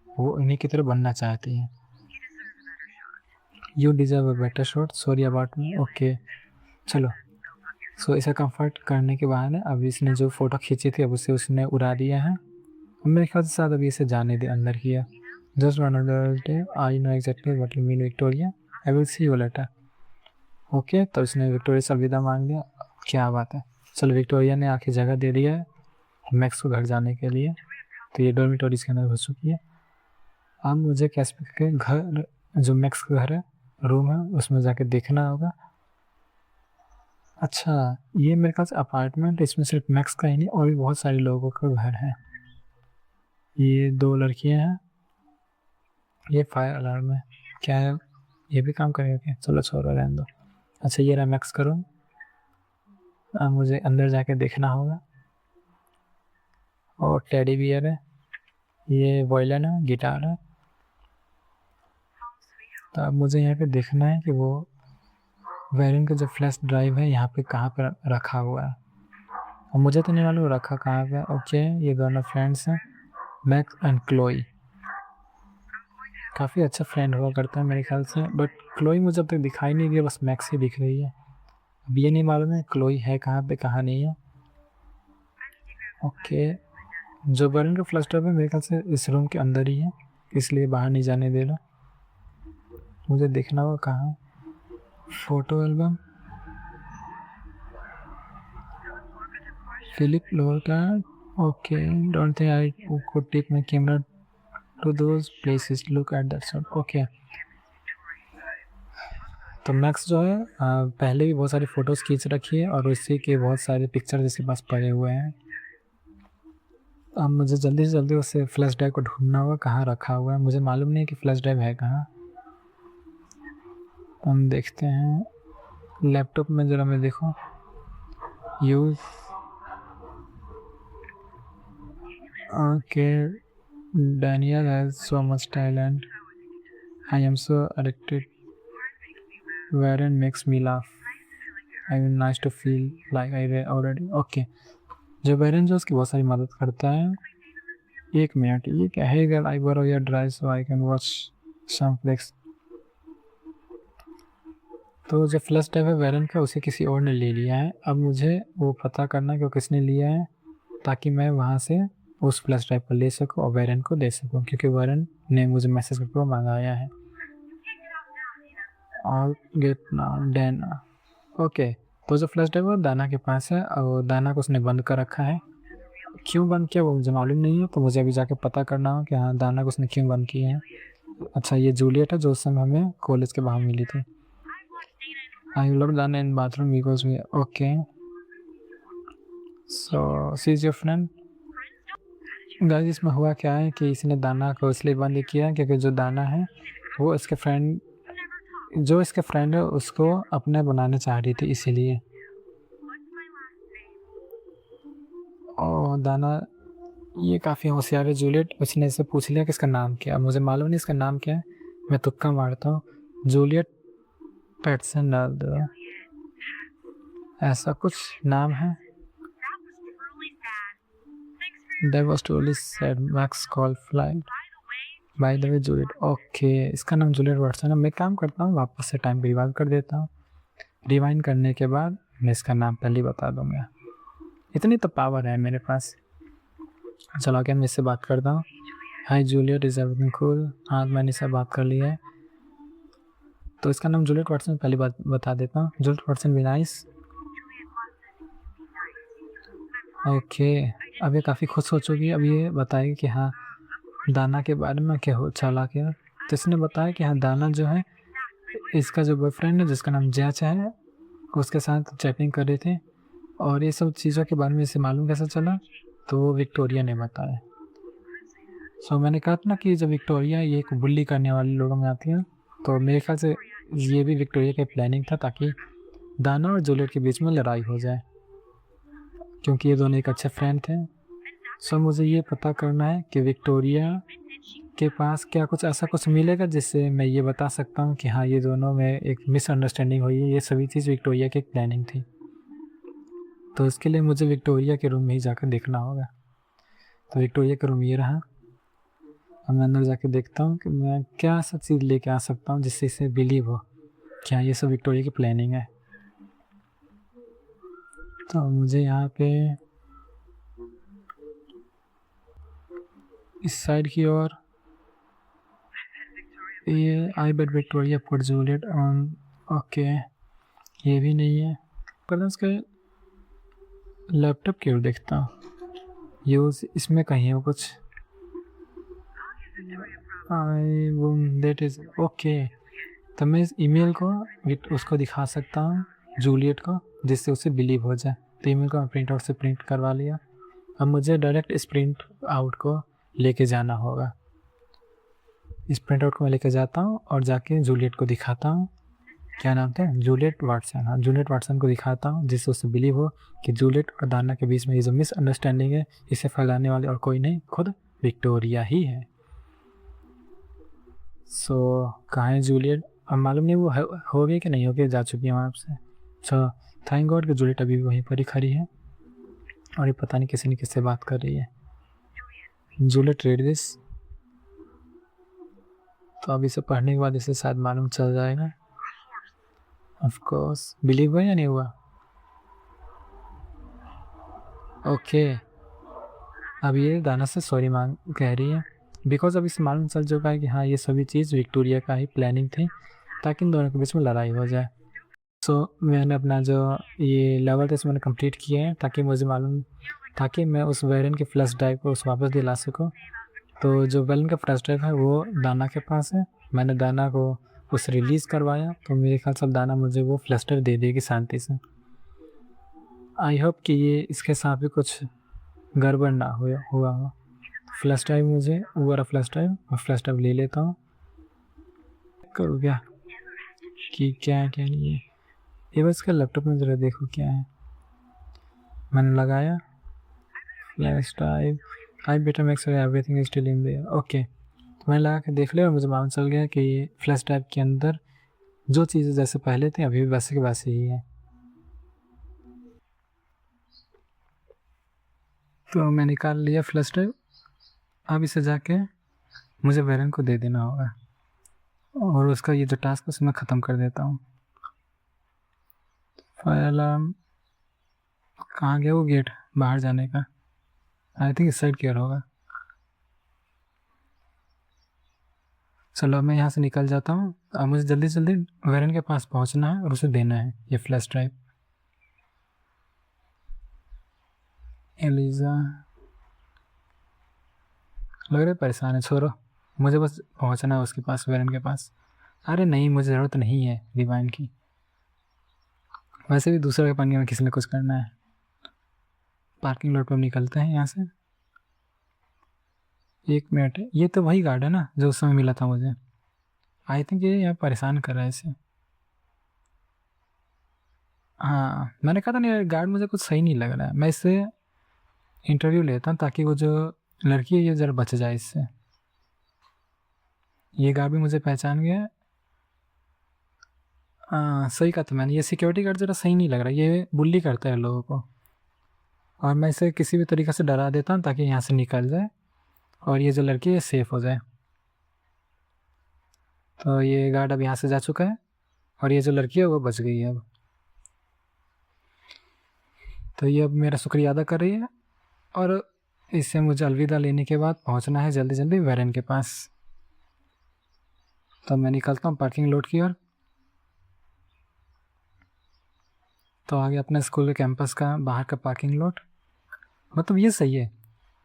वो इन्हीं की तरह बनना चाहती है। You deserve a better shot, sorry about me. Okay चलो। सो इसे कंफर्ट करने के बाद अब इसने जो फ़ोटो खींची थी अब उसे उसने उड़ा दिया है। मेरे ख्याल से शायद अभी इसे जाने दे अंदर किया। Just one other day, I know exactly what you mean Victoria, I will see you later. Okay, तो इसने विक्टोरिया से अलविदा मांग लिया। क्या बात है। चलो, विक्टोरिया ने आके जगह दे दिया है मैक्स को घर जाने के लिए। तो ये डॉर्मिटोरीज के अंदर घुस चुकी है। अब मुझे कैस्पर के घर, जो मैक्स का घर है, रूम है, उसमें जाके देखना होगा। अच्छा, ये मेरे ख्याल से अपार्टमेंट, इसमें सिर्फ मैक्स का ही नहीं और भी बहुत सारे लोगों का घर है। ये 2 लड़कियां हैं, ये फायर अलार्म है, क्या है ये भी काम करेगा क्या? चलो छोड़ो, रहने दो। अच्छा, ये रहा मैक्स का रूम। अब मुझे अंदर जाके देखना होगा। और टेडी बियर है, ये वायलिन है, गिटार है। तो अब मुझे यहाँ पे देखना है कि वो वायलिन का जो फ्लैश ड्राइव है यहाँ पे कहाँ पर रखा हुआ है। और मुझे तो नहीं मालूम रखा कहाँ पे। ओके, ये दोनों फ्रेंड्स हैं, मैक्स एंड क्लोई। काफ़ी अच्छा फ्रेंड हुआ करता है मेरे ख्याल से, बट क्लोई मुझे अब तक दिखाई नहीं दिया, बस मैक्स ही दिख रही है। अब ये नहीं मालूम है क्लोई है कहाँ पे कहाँ नहीं है। ओके, जो वायलिन का फ्लैश ड्राइव है मेरे ख्याल से इस रूम के अंदर ही है, इसलिए बाहर नहीं जाने दे रहा। मुझे देखना होगा कहाँ। Photo album, Philip Lorca. Okay, don't think I could take my camera to those places. Look at that shot. Okay. तो मैक्स जो है पहले भी बहुत सारी फ़ोटोज़ खींच रखी है और उसी के बहुत सारे पिक्चर इसके पास पड़े हुए हैं। अब मुझे जल्दी से जल्दी उसे फ्लैश ड्राइव को ढूंढना होगा कहाँ रखा हुआ है। मुझे मालूम नहीं कि फ्लैश ड्राइव है कहाँ। हम देखते हैं लैपटॉप में, ज़रा मैं देखूँ। Use, okay, Daniel has so much talent. I am so addicted. Warren makes me laugh. I mean, nice to feel like I read already. Okay. जो वारेन जो उसकी बहुत सारी मदद करता है। 1 मिनट, ये क्या है? Girl, I borrow your drive so I can watch some flicks. तो जो फ्लश ड्राइव है वेरन का, उसे किसी और ने ले लिया है। अब मुझे वो पता करना है कि वो किसने लिया है, ताकि मैं वहाँ से उस फ्लश ड्राइव को ले सकूँ और वेरन को दे सकूँ, क्योंकि वेरन ने मुझे मैसेज करके वो मंगाया है। और गेट नाउ डाना। ओके, तो जो फ्लश ड्राइव वो दाना के पास है और दाना को उसने बंद कर रखा है। क्यों बंद किया वो मुझे मालूम नहीं है, तो मुझे अभी जाके पता करना हो कि हाँ दाना को उसने क्यों बंद किया है। अच्छा, ये जूलियट है जो उस समय हमें कॉलेज के बाहर मिली थी। I love Dana in bathroom because we okay, so she is your friend. Guys, इसमें हुआ क्या है कि इसने दाना को इसलिए बंद किया क्योंकि जो दाना है वो इसके फ्रेंड है उसको अपने बनाना चाह रही थी, इसीलिए। और दाना ये काफ़ी होशियार है जूलियट, उसने इससे पूछ लिया कि इसका नाम क्या है। मुझे मालूम नहीं इसका नाम क्या है, मैं तुक्का मारता हूँ। जूलियट पैटसन डाल दो, ऐसा कुछ नाम है। That was truly sad. Max called flight. By the way, Juliet. Okay, इसका नाम जूलियट वाटसन है। मैं काम करता हूँ, वापस से टाइम रिवाइंड कर देता हूँ। रिवाइंड करने के बाद मैं इसका नाम पहले ही बता दूंगा, इतनी तो पावर है मेरे पास। चलो आगे मैं इससे बात करता हूँ। हाय जूलियट, इज एवरीथिंग कूल। हाँ, मैंने इससे बात कर ली है। तो इसका नाम जूलियट वाटसन पहली बात बता देता हूँ। Juliet Watson be nice. Okay, अब ये काफ़ी खुश हो चुकी है। अब ये बताएगी कि हाँ दाना के बारे में क्या हो चला क्या। तो इसने बताया कि हाँ दाना जो है इसका जो बॉयफ्रेंड है जिसका नाम जैच है, उसके साथ चैटिंग कर रहे थे। और ये सब चीज़ों के बारे में इसे मालूम कैसे चला, तो वो विक्टोरिया ने बताया। सो मैंने कहा था ना कि जब विक्टोरिया ये एक बुल्ली करने वाले लोगों में आती है, तो मेरे ख्याल से ये भी विक्टोरिया की प्लानिंग था, ताकि दाना और जूलियट के बीच में लड़ाई हो जाए, क्योंकि ये दोनों एक अच्छे फ्रेंड थे। सो मुझे ये पता करना है कि विक्टोरिया के पास क्या कुछ ऐसा कुछ मिलेगा जिससे मैं ये बता सकता हूँ कि हाँ ये दोनों में एक मिसअंडरस्टैंडिंग हुई है। ये सभी चीज़ विक्टोरिया की एक प्लानिंग थी। तो इसके लिए मुझे विक्टोरिया के रूम में ही जाकर देखना होगा। तो विक्टोरिया का रूम ये रहा। अब मैं अंदर जाके देखता हूँ कि मैं क्या ऐसा चीज़ लेके आ सकता हूँ जिससे इसे बिलीव हो क्या ये सब विक्टोरिया की प्लानिंग है। तो मुझे यहाँ पे इस साइड की ओर ये I bet Victoria put Juliet on. Okay, ये भी नहीं है। पहले उसके लैपटॉप की ओर देखता हूँ, यूज़ इसमें कहीं है कुछ। आई वो दैट इज़ ओके। तो मैं इस ईमेल को उसको दिखा सकता हूँ जूलियट को, जिससे उसे बिलीव हो जाए। तो ईमेल को मैं प्रिंट आउट से प्रिंट करवा लिया। अब मुझे डायरेक्ट इस प्रिंट आउट को लेके जाना होगा। इस प्रिंट आउट को मैं लेके जाता हूँ और जाके जूलियट को दिखाता हूँ। क्या नाम था, जूलियट वाटसन। हाँ, जूलियट वाटसन को दिखाता हूँ, जिससे उसे बिलीव हो कि जूलियट और दाना के बीच में ये जो मिसअंडरस्टैंडिंग है, इसे फैलाने वाले और कोई नहीं, खुद विक्टोरिया ही है। सो कहाँ है जूलियट, अब मालूम नहीं वो हो गई कि नहीं हो गई, जा चुकी है वहाँ से। सो थैंक गॉड कि जूलियट अभी भी वहीं पर ही खड़ी है और ये पता नहीं किसी न किससे बात कर रही है। Juliet read this. तो अब इसे पढ़ने के बाद इसे शायद मालूम चल जाएगा। ऑफ कोर्स, बिलीव हुआ या नहीं हुआ। ओके, अब ये दाना से सॉरी मांग कह रही है, बिकॉज अब इसे मालूम चल चुका है कि हाँ ये सभी चीज़ विक्टोरिया का ही प्लानिंग थी, ताकि इन दोनों के बीच में लड़ाई हो जाए। सो मैंने अपना जो ये लेवल टेस्ट मैंने कंप्लीट किए हैं, ताकि मुझे मालूम, ताकि मैं उस वेरिएंट के फ्लैश ड्राइव को उस वापस दिला सकूं। तो जो वेरिएंट का फ्लैश ड्राइव है वो दाना के पास है। मैंने दाना को उसे रिलीज़ करवाया, तो मेरे ख्याल से दाना मुझे वो फ्लैश ड्राइव दे देगी शांति से। आई होप कि ये इसके साथ भी कुछ गड़बड़ ना हुआ हो। फ्लैश ड्राइव मुझे वो वाला फ्लैश ड्राइव ले लेता हूँ। करूँ क्या कि क्या है क्या नहीं है। ये बस का लैपटॉप में ज़रा देखो क्या है। मैंने लगाया flash drive. I better make sure everything is still in their. Okay, तो मैंने लगा के देख लिया और मुझे मालूम चल गया कि ये फ्लैश ड्राइव के अंदर जो चीज़ें जैसे पहले थे अभी भी वैसे के वैसे ही है। तो मैं निकाल लिया फ्लैश ड्राइव। अब इसे जाके मुझे वेरन को दे देना होगा और उसका ये जो टास्क है उसे मैं ख़त्म कर देता हूँ। फायर अलार्म कहाँ गया वो गेट बाहर जाने का? आई थिंक इस साइड की ओर होगा। चलो अब मैं यहाँ से निकल जाता हूँ। अब मुझे जल्दी से जल्दी वेरन के पास पहुँचना है और उसे देना है ये फ्लैश ड्राइव। एलिजा लग रहा है परेशान है, छोड़ो, मुझे बस पहुँचना है उसके पास, वेरन के पास। अरे नहीं, मुझे ज़रूरत नहीं है डिवाइन की, वैसे भी दूसरे के पंगे में किसी ने कुछ करना है। पार्किंग लॉट पर निकलते हैं यहाँ से। 1 मिनट, ये तो वही गार्ड है ना जो उस समय मिला था मुझे। आई थिंक ये यहाँ परेशान कर रहा है इसे। हाँ, मैंने कहा था नहीं, गार्ड मुझे कुछ सही नहीं लग रहा है। मैं इससे इंटरव्यू लेता हूँ ताकि वो जो लड़की है ये ज़रा बच जाए इससे। ये गार्ड भी मुझे पहचान गया। सही कहा था मैंने, ये सिक्योरिटी गार्ड ज़रा सही नहीं लग रहा, ये बुल्ली करता है लोगों को। और मैं इसे किसी भी तरीक़े से डरा देता हूँ ताकि यहाँ से निकल जाए और ये जो लड़की है सेफ़ हो जाए। तो ये गार्ड अब यहाँ से जा चुका है और ये जो लड़की है वो बच गई है अब। तो ये अब मेरा शुक्रिया अदा कर रही है और इससे मुझे अलविदा लेने के बाद पहुँचना है जल्दी जल्दी वेरन के पास। तो मैं निकलता हूँ पार्किंग लॉट की ओर। तो आगे अपने स्कूल के कैंपस का बाहर का पार्किंग लॉट, मतलब ये सही है,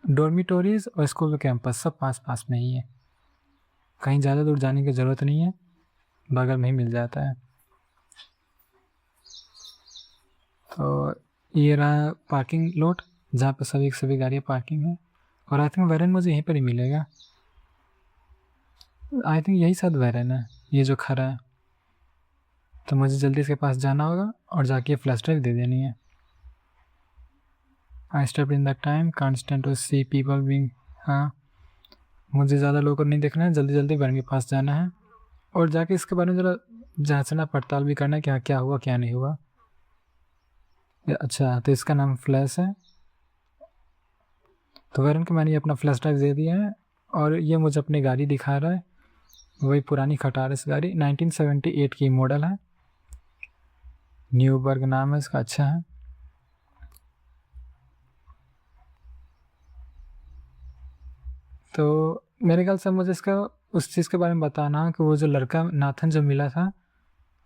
डॉर्मिटोरीज और स्कूल का कैंपस सब पास पास में ही है, कहीं ज़्यादा दूर जाने की ज़रूरत नहीं है, बगल में ही मिल जाता है। तो ये रहा पार्किंग लॉट जहाँ पे सभी गाड़ियाँ पार्किंग है और आई थिंक वेरन मुझे यहीं पर ही मिलेगा। आई थिंक यही शायद वेरन है ये जो खड़ा है। तो मुझे जल्दी इसके पास जाना होगा और जाके फ्लैश ड्राइव दे देनी है। I step in that time can't stand to see people being. हाँ, मुझे ज़्यादा लोगों को नहीं देखना है, जल्दी जल्दी वेरन के पास जाना है और जाके इसके बारे में ज़रा जांचना पड़ताल भी करना है क्या क्या हुआ क्या नहीं हुआ। अच्छा, तो इसका नाम फ्लैश है। तो वेरन को मैंने अपना फ्लैश ड्राइव दे दिया है और ये मुझे अपनी गाड़ी दिखा रहा है, वही पुरानी खटारस गाड़ी, 1978 की मॉडल है, न्यूबर्ग नाम है इसका। अच्छा है। तो मेरे ख्याल से मुझे इसका उस चीज़ के बारे में बताना कि वो जो लड़का नाथन जो मिला था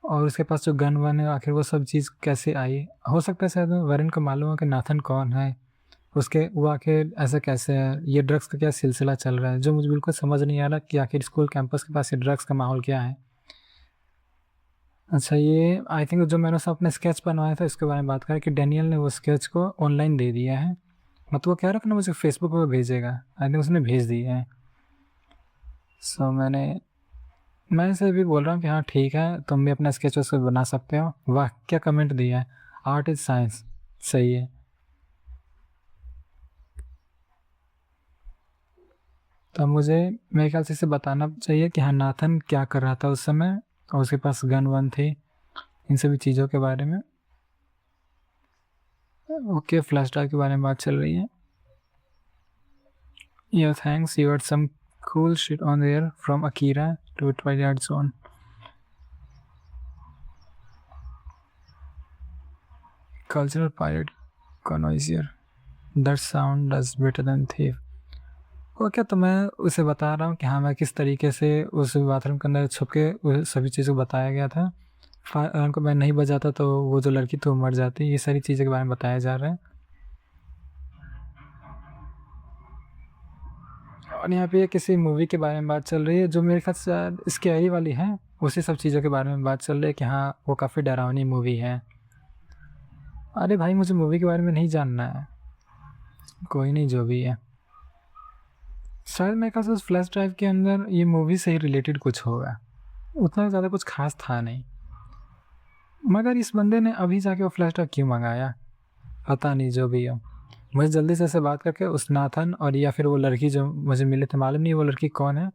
और उसके पास जो गन वन है, आखिर वो सब चीज़ कैसे आई। हो सकता है शायद वेरन को मालूम हो कि नाथन कौन है, उसके वो आखिर ऐसा कैसे है, ये ड्रग्स का क्या सिलसिला चल रहा है, जो मुझे बिल्कुल समझ नहीं आ रहा कि आखिर स्कूल कैंपस के पास ये ड्रग्स का माहौल क्या है। अच्छा, ये आई थिंक जो मैंने उसने अपने स्केच बनवाया था इसके बारे में बात करें कि डैनियल ने वो स्केच को ऑनलाइन दे दिया है, मतलब वो कह रहा था ना मुझे फेसबुक पर भेजेगा, आई थिंक उसने भेज दिया है। सो मैं इसे भी बोल रहा हूँ कि हाँ ठीक है, तुम भी अपना स्केच उसको बना सकते हो। वाह क्या कमेंट दिया है, आर्ट इज साइंस, सही है। तो मुझे मेरे ख्याल से इसे बताना चाहिए कि हाँ नाथन क्या कर रहा था उस समय और उसके पास गन वन थी, इन सभी चीज़ों के बारे में। ओके, फ्लैश ड्राइव के बारे में बात चल रही है। Yeah, thanks. You got some cool shit on there from Akira to Twilight Zone. Cultural pirate connoisseur. That sound is better than thief. Okay, तो मैं उसे बता रहा हूँ कि हाँ मैं किस तरीके से उस बाथरूम के अंदर छुप के उस सभी चीज़ों को बताया गया था। उनको मैं नहीं बजाता तो वो जो लड़की तो मर जाती, ये सारी चीज़ों के बारे में बताया जा रहा है। और यहाँ पे किसी मूवी के बारे में बात चल रही है जो मेरे ख्याल से शायद स्कैरी वाली है, उसी सब चीज़ों के बारे में बात चल रही है कि हाँ वो काफ़ी डरावनी मूवी है। अरे भाई मुझे मूवी के बारे में नहीं जानना है, कोई नहीं जो भी है। शायद मेरे ख्याल से उस फ्लैश ड्राइव के अंदर ये मूवी से ही रिलेटेड कुछ होगा, उतना ज़्यादा कुछ खास था नहीं। मगर इस बंदे ने अभी जाके वो फ्लैश ड्राइव क्यों मंगाया पता नहीं, जो भी हो। मुझे जल्दी से ऐसे बात करके उस नाथन और या फिर वो लड़की जो मुझे मिले थे, मालूम नहीं वो लड़की कौन है,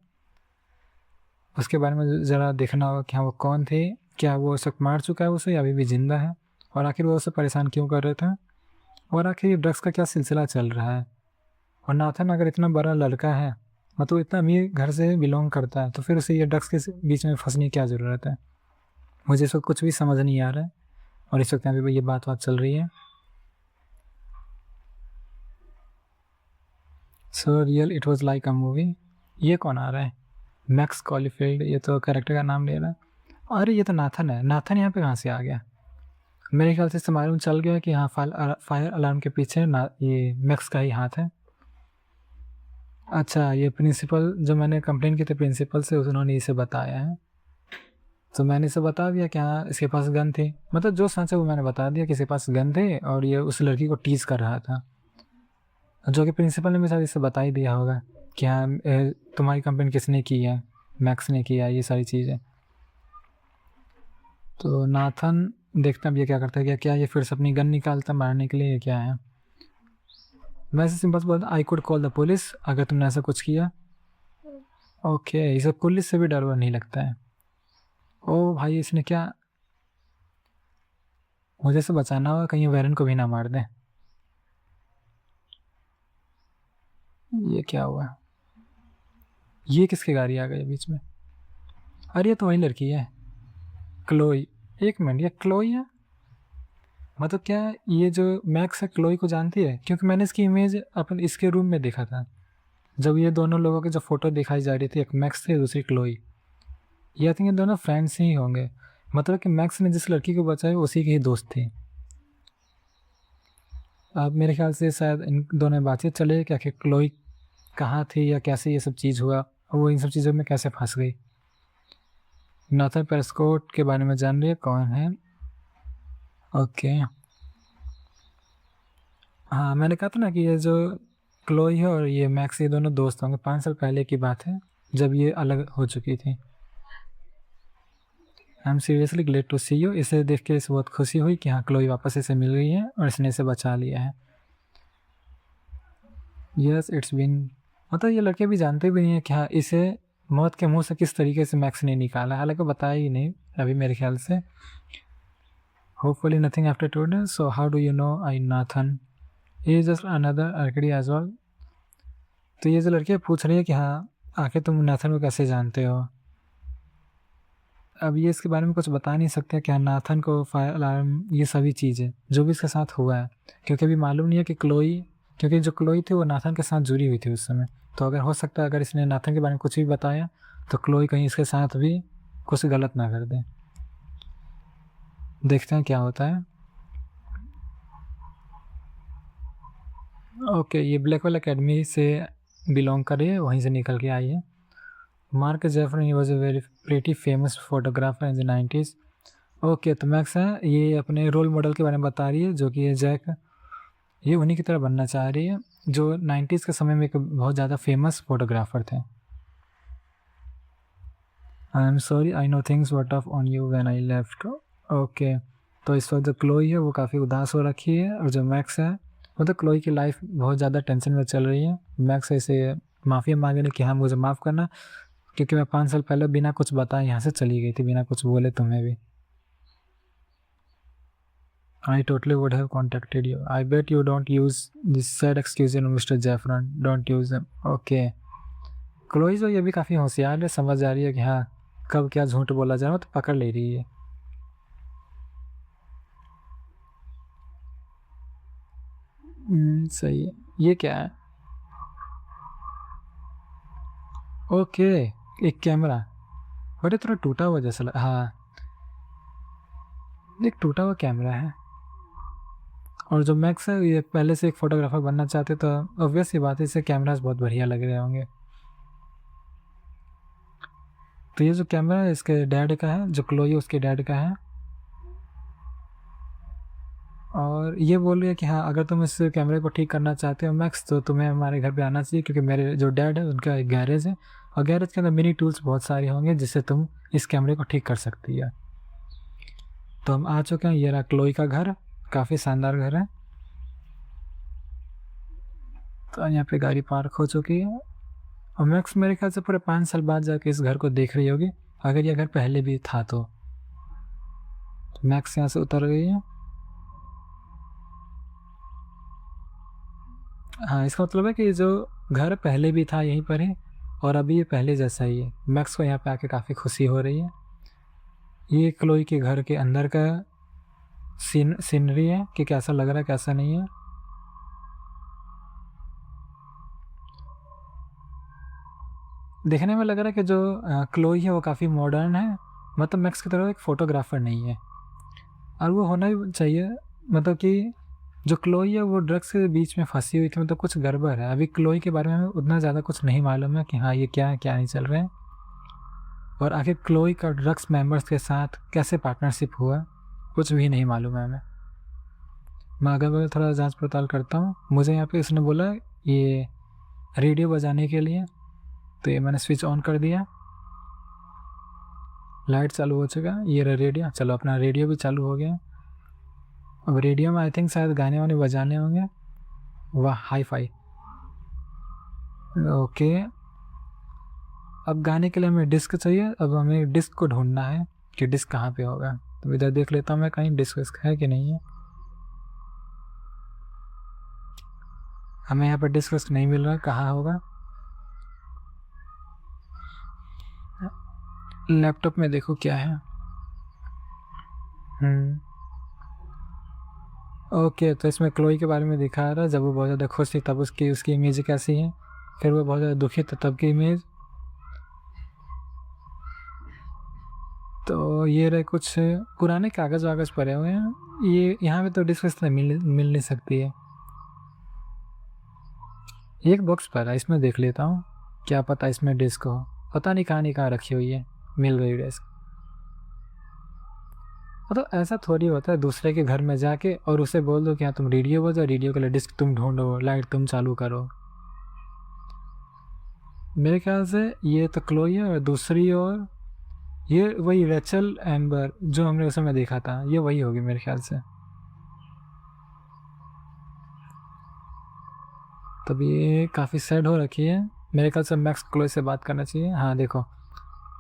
उसके बारे में ज़रा देखना होगा कि हाँ वो कौन थे, क्या वो सब मार चुका है उसे या अभी भी ज़िंदा है, और आखिर वो उसे परेशान क्यों कर रहे थे, और आखिर ये ड्रग्स का क्या सिलसिला चल रहा है। और नाथन अगर इतना बड़ा लड़का है, मतलब इतना अमीर घर से बिलोंग करता है, तो फिर उसे ये ड्रग्स के बीच में फंसने की क्या ज़रूरत है। मुझे इसको कुछ भी समझ नहीं आ रहा है और इस वक्त यहाँ पे ये बात चल रही है। So real it was like a movie. ये कौन आ रहा है? मैक्स कॉलीफील्ड, ये तो कैरेक्टर का नाम ले रहा है। अरे ये तो नाथन है। नाथन यहाँ पे कहाँ से आ गया? मेरे ख्याल से इससे मालूम चल गया कि हाँ फायर अलार्म के पीछे ना ये मैक्स का ही हाथ है। अच्छा, ये प्रिंसिपल जो मैंने कंप्लेन की थी प्रिंसिपल से, उन्होंने इसे बताया है। तो मैंने इसे बता दिया कि हाँ इसके पास गन थी, मतलब जो सच है वो मैंने बता दिया कि इसके पास गन थे और ये उस लड़की को टीज कर रहा था, जो कि प्रिंसिपल ने भी शायद इसे बता ही दिया होगा कि हाँ तुम्हारी कंप्लेन किसने की है, मैक्स ने किया, ये सारी चीज़ें। तो नाथन देखते हैं अब ये क्या करता है, क्या ये फिर से अपनी गन निकालता मारने के लिए, क्या है। मैं ऐसे सिंपल बोलता I could call the police अगर तुमने ऐसा कुछ किया। ओके, इसे पुलिस से भी डर नहीं लगता है। ओ भाई, इसने क्या मुझे से बचाना होगा, कहीं वेरन को भी ना मार दे। ये क्या हुआ? ये किसकी गाड़ी आ गई बीच में? अरे ये तो वही लड़की है, क्लोई। एक मिनट, ये क्लोई है? मतलब क्या ये जो मैक्स है क्लोई को जानती है? क्योंकि मैंने इसकी इमेज अपन इसके रूम में देखा था जब ये दोनों लोगों की जो फोटो दिखाई जा रही थी, एक मैक्स थी दूसरी क्लोई। ये आई थिंक ये दोनों फ्रेंड्स ही होंगे, मतलब कि मैक्स ने जिस लड़की को बचाया उसी की ही दोस्त थी। अब मेरे ख्याल से शायद इन दोनों में बातचीत चले क्या कि क्लोई कहाँ थी या कैसे ये सब चीज़ हुआ और वो इन सब चीज़ों में कैसे फंस गई। नाथन पेस्कोट के बारे में जान रही है, कौन है? ओके, हाँ मैंने कहा था ना कि ये जो क्लोई है और ये मैक्स ये दोनों दोस्त होंगे। 5 साल पहले की बात है जब ये अलग हो चुकी थी। I am seriously glad to see you. इसे देख के इसे बहुत खुशी हुई कि हाँ क्लोई वापस इसे मिल गई है और इसने इसे बचा लिया है। यस इट्स बीन, मतलब ये लड़के भी जानते भी नहीं है कि हाँ इसे मौत के मुंह से किस तरीके से मैक्स ने निकाला, हालांकि बताया ही नहीं अभी मेरे ख्याल से। Hopefully nothing after today, so how do you know I Nathan he is just another Arcadia as well. तो ये जो लड़की पूछ रही है कि हाँ आखिर तुम नाथन को कैसे जानते हो। अब ये इसके बारे में कुछ बता नहीं सकते क्या नाथन को, फायर अलार्म, ये सभी चीज़ें जो भी इसके साथ हुआ है, क्योंकि अभी मालूम नहीं है कि क्लोई, क्योंकि जो क्लोई थी वो नाथन के साथ जुड़ी हुई थी उस समय। तो अगर हो सकता है अगर इसने नाथन के बारे में कुछ भी बताया तो क्लोई कहीं इसके साथ भी कुछ गलत ना कर दे। देखते हैं क्या होता है। ओके, ये ब्लैकवेल एकेडमी से बिलोंग कर रही है, वहीं से निकल के आई है। Mark Jefferson was a very pretty famous photographer in the 90s। Okay, तो मैक्स है ये अपने रोल मॉडल के बारे में बता रही है जो कि ये जैक, ये उन्हीं की तरह बनना चाह रही है जो 90s के समय में एक बहुत ज़्यादा फेमस फोटोग्राफर थे। I am sorry I know things what of on you when I left. Okay, तो इस वक्त जो क्लोई है वो काफ़ी उदास हो रखी है और जो मैक्स है वो तो क्लोई की लाइफ बहुत ज़्यादा टेंशन में चल रही है। मैक्स ऐसे माफ़ी मांगे कि हाँ मुझे माफ़ करना, क्योंकि मैं 5 साल पहले बिना कुछ बताए यहाँ से चली गई थी, बिना कुछ बोले तुम्हें भी। I totally would have contacted you. I bet you don't use this sad excuse, Mr. Jaffron. Don't use them. Okay. Chloe जो ये भी काफ़ी होशियार है, समझ आ रही है कि हाँ कब क्या झूठ बोला जा रहा है, तो पकड़ ले रही है। सही है। ये क्या है? ओके, एक कैमरा, बड़े थोड़ा टूटा हुआ जैसा हाँ, एक टूटा हुआ कैमरा है। और जो मैक्स है ये पहले से एक फोटोग्राफर बनना चाहते, तो ऑब्वियस ही बात है इसे कैमराज बहुत बढ़िया लग रहे होंगे। तो ये जो कैमरा है इसके डैड का है, जो क्लोई है उसके डैड का है। और ये बोल रही है कि हाँ अगर तुम इस कैमरे को ठीक करना चाहते हो मैक्स, तो तुम्हें हमारे घर पे आना चाहिए, क्योंकि मेरे जो डैड है उनका एक गैरेज है और गैरेज के अंदर मिनी टूल्स बहुत सारे होंगे जिससे तुम इस कैमरे को ठीक कर सकती है। तो हम आ चुके हैं, ये रहा क्लोई का घर, काफ़ी शानदार घर है। तो यहाँ पे गाड़ी पार्क हो चुकी है और मैक्स मेरे ख्याल से पूरे 5 साल बाद जाके इस घर को देख रही होगी, अगर ये घर पहले भी था तो मैक्स यहाँ से उतर गई है। हाँ, इसका मतलब है कि जो घर पहले भी था यहीं पर ही और अभी ये पहले जैसा ही है। मैक्स को यहाँ पे आके काफ़ी खुशी हो रही है। ये क्लोई के घर के अंदर का सीनरी है कि कैसा लग रहा है कैसा नहीं है। देखने में लग रहा है कि जो क्लोई है वो काफ़ी मॉडर्न है, मतलब मैक्स की तरह एक फ़ोटोग्राफ़र नहीं है, और वो होना भी चाहिए। मतलब कि जो क्लोई है वो ड्रग्स के बीच में फंसी हुई थी, मतलब कुछ गड़बड़ है। अभी क्लोई के बारे में हमें उतना ज़्यादा कुछ नहीं मालूम है कि हाँ ये क्या है क्या नहीं चल रहा है, और आखिर क्लोई का ड्रग्स मेंबर्स के साथ कैसे पार्टनरशिप हुआ कुछ भी नहीं मालूम है हमें। मैं अगर मैं थोड़ा जांच पड़ताल करता हूँ। मुझे यहाँ पे उसने बोला ये रेडियो बजाने के लिए, तो ये मैंने स्विच ऑन कर दिया, लाइट चालू हो चुका, ये रहा रेडियो। चलो अपना रेडियो भी चालू हो गया। अब रेडियो में आई थिंक शायद गाने वाने बजाने होंगे। वाह हाई फाई, ओके। अब गाने के लिए हमें डिस्क चाहिए, अब हमें डिस्क को ढूंढना है कि डिस्क कहाँ पे होगा। तो इधर देख लेता हूँ मैं कहीं डिस्क विस्क है कि नहीं है। हमें यहाँ पर डिस्क विस्क नहीं मिल रहा, कहाँ होगा। लैपटॉप में देखो क्या है। ओके, तो इसमें क्लोई के बारे में दिखा रहा है, जब वो बहुत ज़्यादा खुश थी तब उसकी उसकी इमेज कैसी है, फिर वो बहुत ज़्यादा दुखी था तब की इमेज। तो ये रहे कुछ पुराने कागज़ वागज़ पड़े हुए हैं, ये यहाँ पे तो डिस्क मिल नहीं सकती है। एक बॉक्स पड़ा है, इसमें देख लेता हूँ, क्या पता इसमें डिस्क हो। पता नहीं कहाँ रखी हुई है। मिल गई डिस्क। मतलब ऐसा थोड़ी होता है दूसरे के घर में जाके और उसे बोल दो कि हाँ तुम रेडियो बजाओ, रेडियो के लिए डिस्क तुम ढूंढो, लाइट तुम चालू करो। मेरे ख्याल से ये तो क्लोई है, और दूसरी ओर ये वही रेचल एम्बर जो हमने उस समय देखा था, ये वही होगी मेरे ख्याल से। तब ये काफ़ी सैड हो रखी है, मेरे ख्याल से मैक्स क्लोई से बात करना चाहिए। हाँ देखो,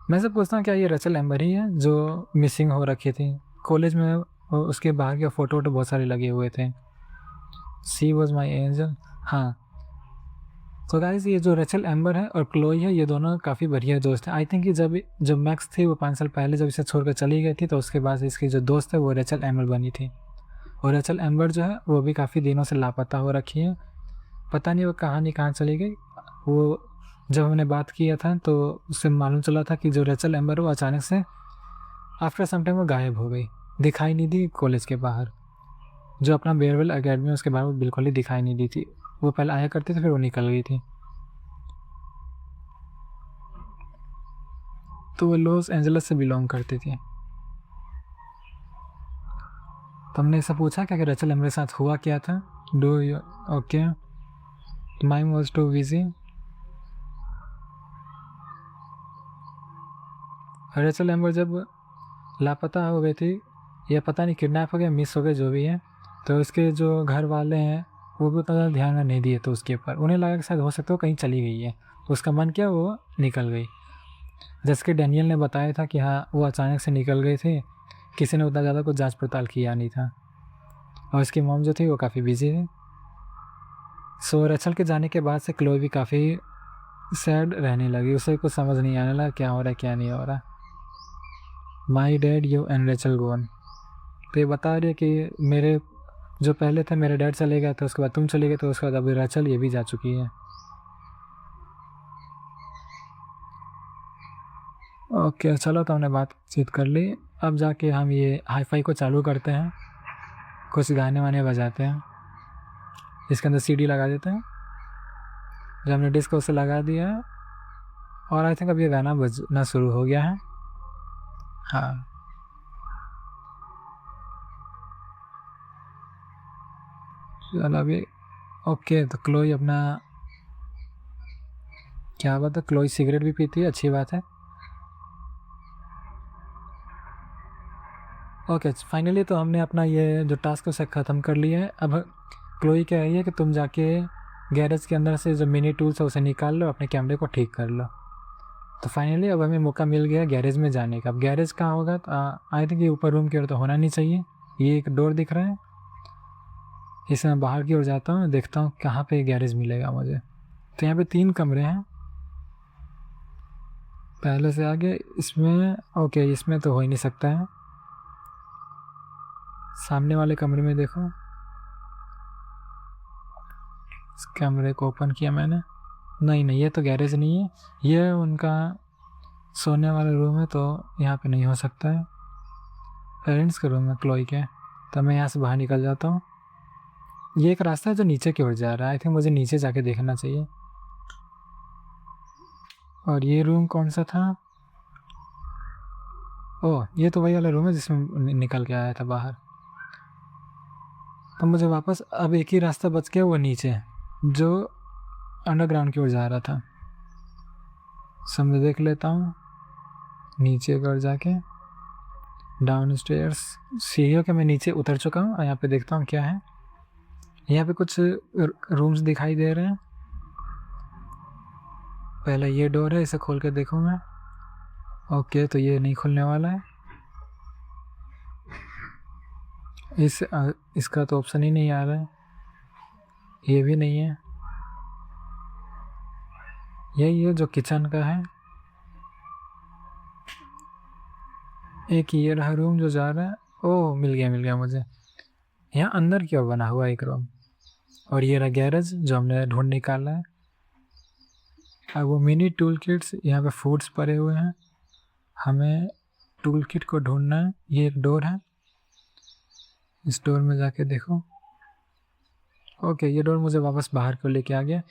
मैं से पूछता हूँ क्या ये रेचल एम्बर ही है जो मिसिंग हो रखी थी कॉलेज में। उसके बाहर के फ़ोटो वोटो बहुत सारे लगे हुए थे। सी वॉज माई एंजल। हाँ, तो गाइस ये जो रेचल एम्बर है और क्लोई है ये दोनों काफ़ी बढ़िया दोस्त हैं। आई थिंक कि जब मैक्स थी वो 5 साल पहले जब इसे छोड़कर चली गई थी, तो उसके बाद इसकी जो दोस्त है वो रेचल एम्बर बनी थी। और रेचल एम्बर जो है वो भी काफ़ी दिनों से लापता हो रखी है, पता नहीं वो कहानी कहाँ चली गई। वो जब हमने बात किया था तो उससे मालूम चला था कि जो रेचल एम्बर वो अचानक से आफ्टर सम टाइम वो गायब हो गई, दिखाई नहीं दी कॉलेज के बाहर। जो अपना बेयरवेल अकेडमी उसके बाहर वो बिल्कुल ही दिखाई नहीं दी थी। वो पहले आया करती थी फिर वो निकल गई थी। तो वो लॉस एंजल्स से बिलोंग करती थी। तो हमने ऐसा पूछा क्या कि रेचल एम्बर के साथ हुआ क्या था। Do you okay, mime was too busy. Rachel amber जब लापता हो गई थी, या पता नहीं किडनैप हो गया मिस हो गए जो भी है, तो उसके जो घर वाले हैं वो भी उतना ध्यान नहीं दिए, तो उसके ऊपर उन्हें लगा कि शायद हो सकता है वो कहीं चली गई है, तो उसका मन किया वो निकल गई। जैसे कि डैनियल ने बताया था कि हाँ वो अचानक से निकल गए थे, किसी ने उतना ज़्यादा कुछ जांच पड़ताल किया नहीं था, और उसकी मॉम जो थी वो काफ़ी बिजी थी। सो रेचल के जाने के बाद से क्लोई भी काफ़ी सैड रहने लगी, उसे कुछ समझ नहीं आने लगा क्या हो रहा है क्या नहीं हो रहा। My dad you and Rachel gone, तो ये बता रही है कि मेरे जो पहले थे मेरे डैड चले गए थे, उसके बाद तुम चले गए, तो उसके बाद अभी रेचल ये भी जा चुकी है। ओके चलो, तो हमने बातचीत कर ली। अब जाके हम ये हाई फाई को चालू करते हैं, कुछ गाने वाने बजाते हैं, इसके अंदर सीडी लगा देते हैं। जब हमने डिस्क उसे लगा दिया है, और आई थिंक अब ये गाना बजना शुरू हो गया है। हाँ चलो अभी ओके। तो क्लोई अपना क्या बात है, क्लोई सिगरेट भी पीती है, अच्छी बात है। ओके फाइनली तो हमने अपना ये जो टास्क उसे ख़त्म कर लिया है। अब क्लोई कह रही है कि तुम जाके गैरेज के अंदर से जो मिनी टूल्स है उसे निकाल लो, अपने कैमरे को ठीक कर लो। तो फाइनली अब हमें मौका मिल गया गैरेज में जाने का। अब गैरेज कहाँ होगा, तो आई थिंक ये ऊपर रूम की ओर तो होना नहीं चाहिए। ये एक डोर दिख रहा है, इसे मैं बाहर की ओर जाता हूँ, देखता हूँ कहाँ पे गैरेज मिलेगा मुझे। तो यहाँ पे 3 कमरे हैं पहले से आगे, इसमें ओके इसमें तो हो ही नहीं सकता है। सामने वाले कमरे में देखो, इस कमरे को ओपन किया मैंने, नहीं ये तो गैरेज नहीं है, ये उनका सोने वाला रूम है, तो यहाँ पे नहीं हो सकता है। पेरेंट्स का रूम है क्लोई के, तो मैं यहाँ से बाहर निकल जाता हूँ। ये एक रास्ता है जो नीचे की ओर जा रहा है, आई थिंक मुझे नीचे जाके देखना चाहिए। और ये रूम कौन सा था? ओह, ये तो वही वाला रूम है जिसमें निकल के आया था बाहर। तो मुझे वापस अब एक ही रास्ता बच गया, वो नीचे जो अंडरग्राउंड की ओर जा रहा था। सब मैं देख लेता हूँ नीचे की ओर जाके, डाउन स्टेयर्स, सीढ़ियों के मैं नीचे उतर चुका हूँ। यहाँ पे देखता हूँ क्या है। यहाँ पे कुछ रूम्स दिखाई दे रहे हैं। पहला ये डोर है, इसे खोल के देखूँ मैं। ओके, तो ये नहीं खुलने वाला है। इसका तो ऑप्शन ही नहीं आ रहा है। ये भी नहीं है। यही है जो किचन का है। एक ये रहा रूम जो जा रहा है। ओह, मिल गया मुझे। यहाँ अंदर की ओर बना हुआ एक रूम। और ये रहा गैरेज जो हमने ढूंढ निकाला है। अब वो मिनी टूल किट्स, यहाँ पे फूड्स पड़े हुए हैं, हमें टूल किट को ढूंढना है। ये एक डोर है, इस डोर में जाके देखो। ओके, ये डोर मुझे वापस बाहर को लेके आ गया।